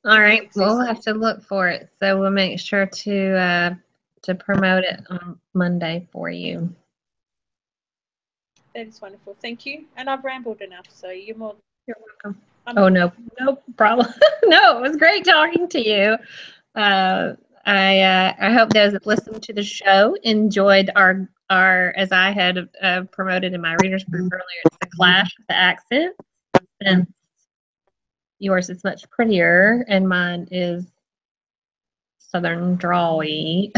All right, we'll have to look for it. So we'll make sure to promote it on Monday for you. That is wonderful. Thank you. And I've rambled enough, so you're welcome. No problem. No, it was great talking to you. I hope those that listened to the show enjoyed our as I had promoted in my readers group earlier. It's the clash of the accents. And yours is much prettier, and mine is Southern drawy.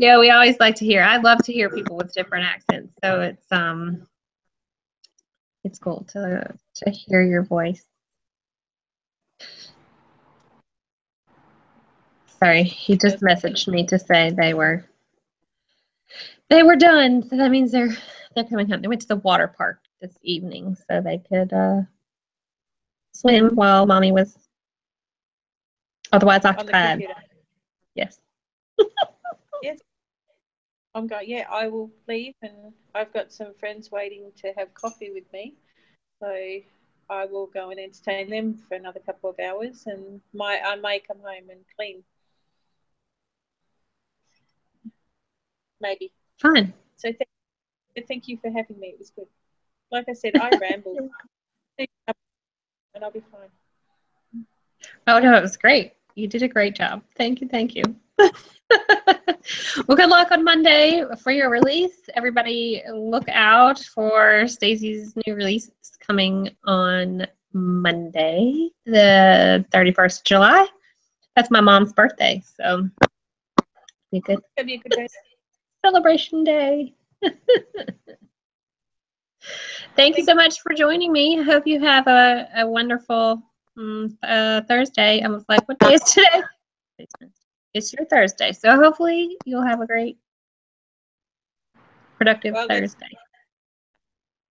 Yeah, we always like to hear. I love to hear people with different accents. So it's cool to hear your voice. Sorry, he just messaged me to say they were done. So that means they're coming home. They went to the water park this evening so they could swim while mommy was otherwise occupied. Yes. Yes. I'm going. Yeah, I will leave, and I've got some friends waiting to have coffee with me, so I will go and entertain them for another couple of hours, and I may come home and clean. Maybe. Fine. So thank you for having me. It was good. Like I said, I rambled, and I'll be fine. Oh no, it was great. You did a great job. Thank you. Thank you. Well, good luck on Monday for your release. Everybody look out for Stacey's new release coming on Monday, the 31st of July. That's my mom's birthday, so be good. It'll be a good day. Celebration day. Thank you so much for joining me. I hope you have a wonderful Thursday. I was like, what day is today? It's your Thursday, so hopefully you'll have a great, productive Thursday.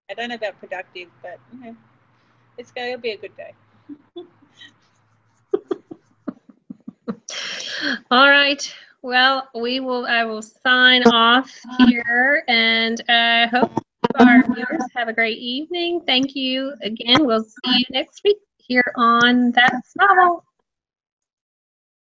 I don't know about productive, but it'll be a good day. All right. Well, I will sign off here, and I hope our viewers have a great evening. Thank you again. We'll see you next week here on That's Novel.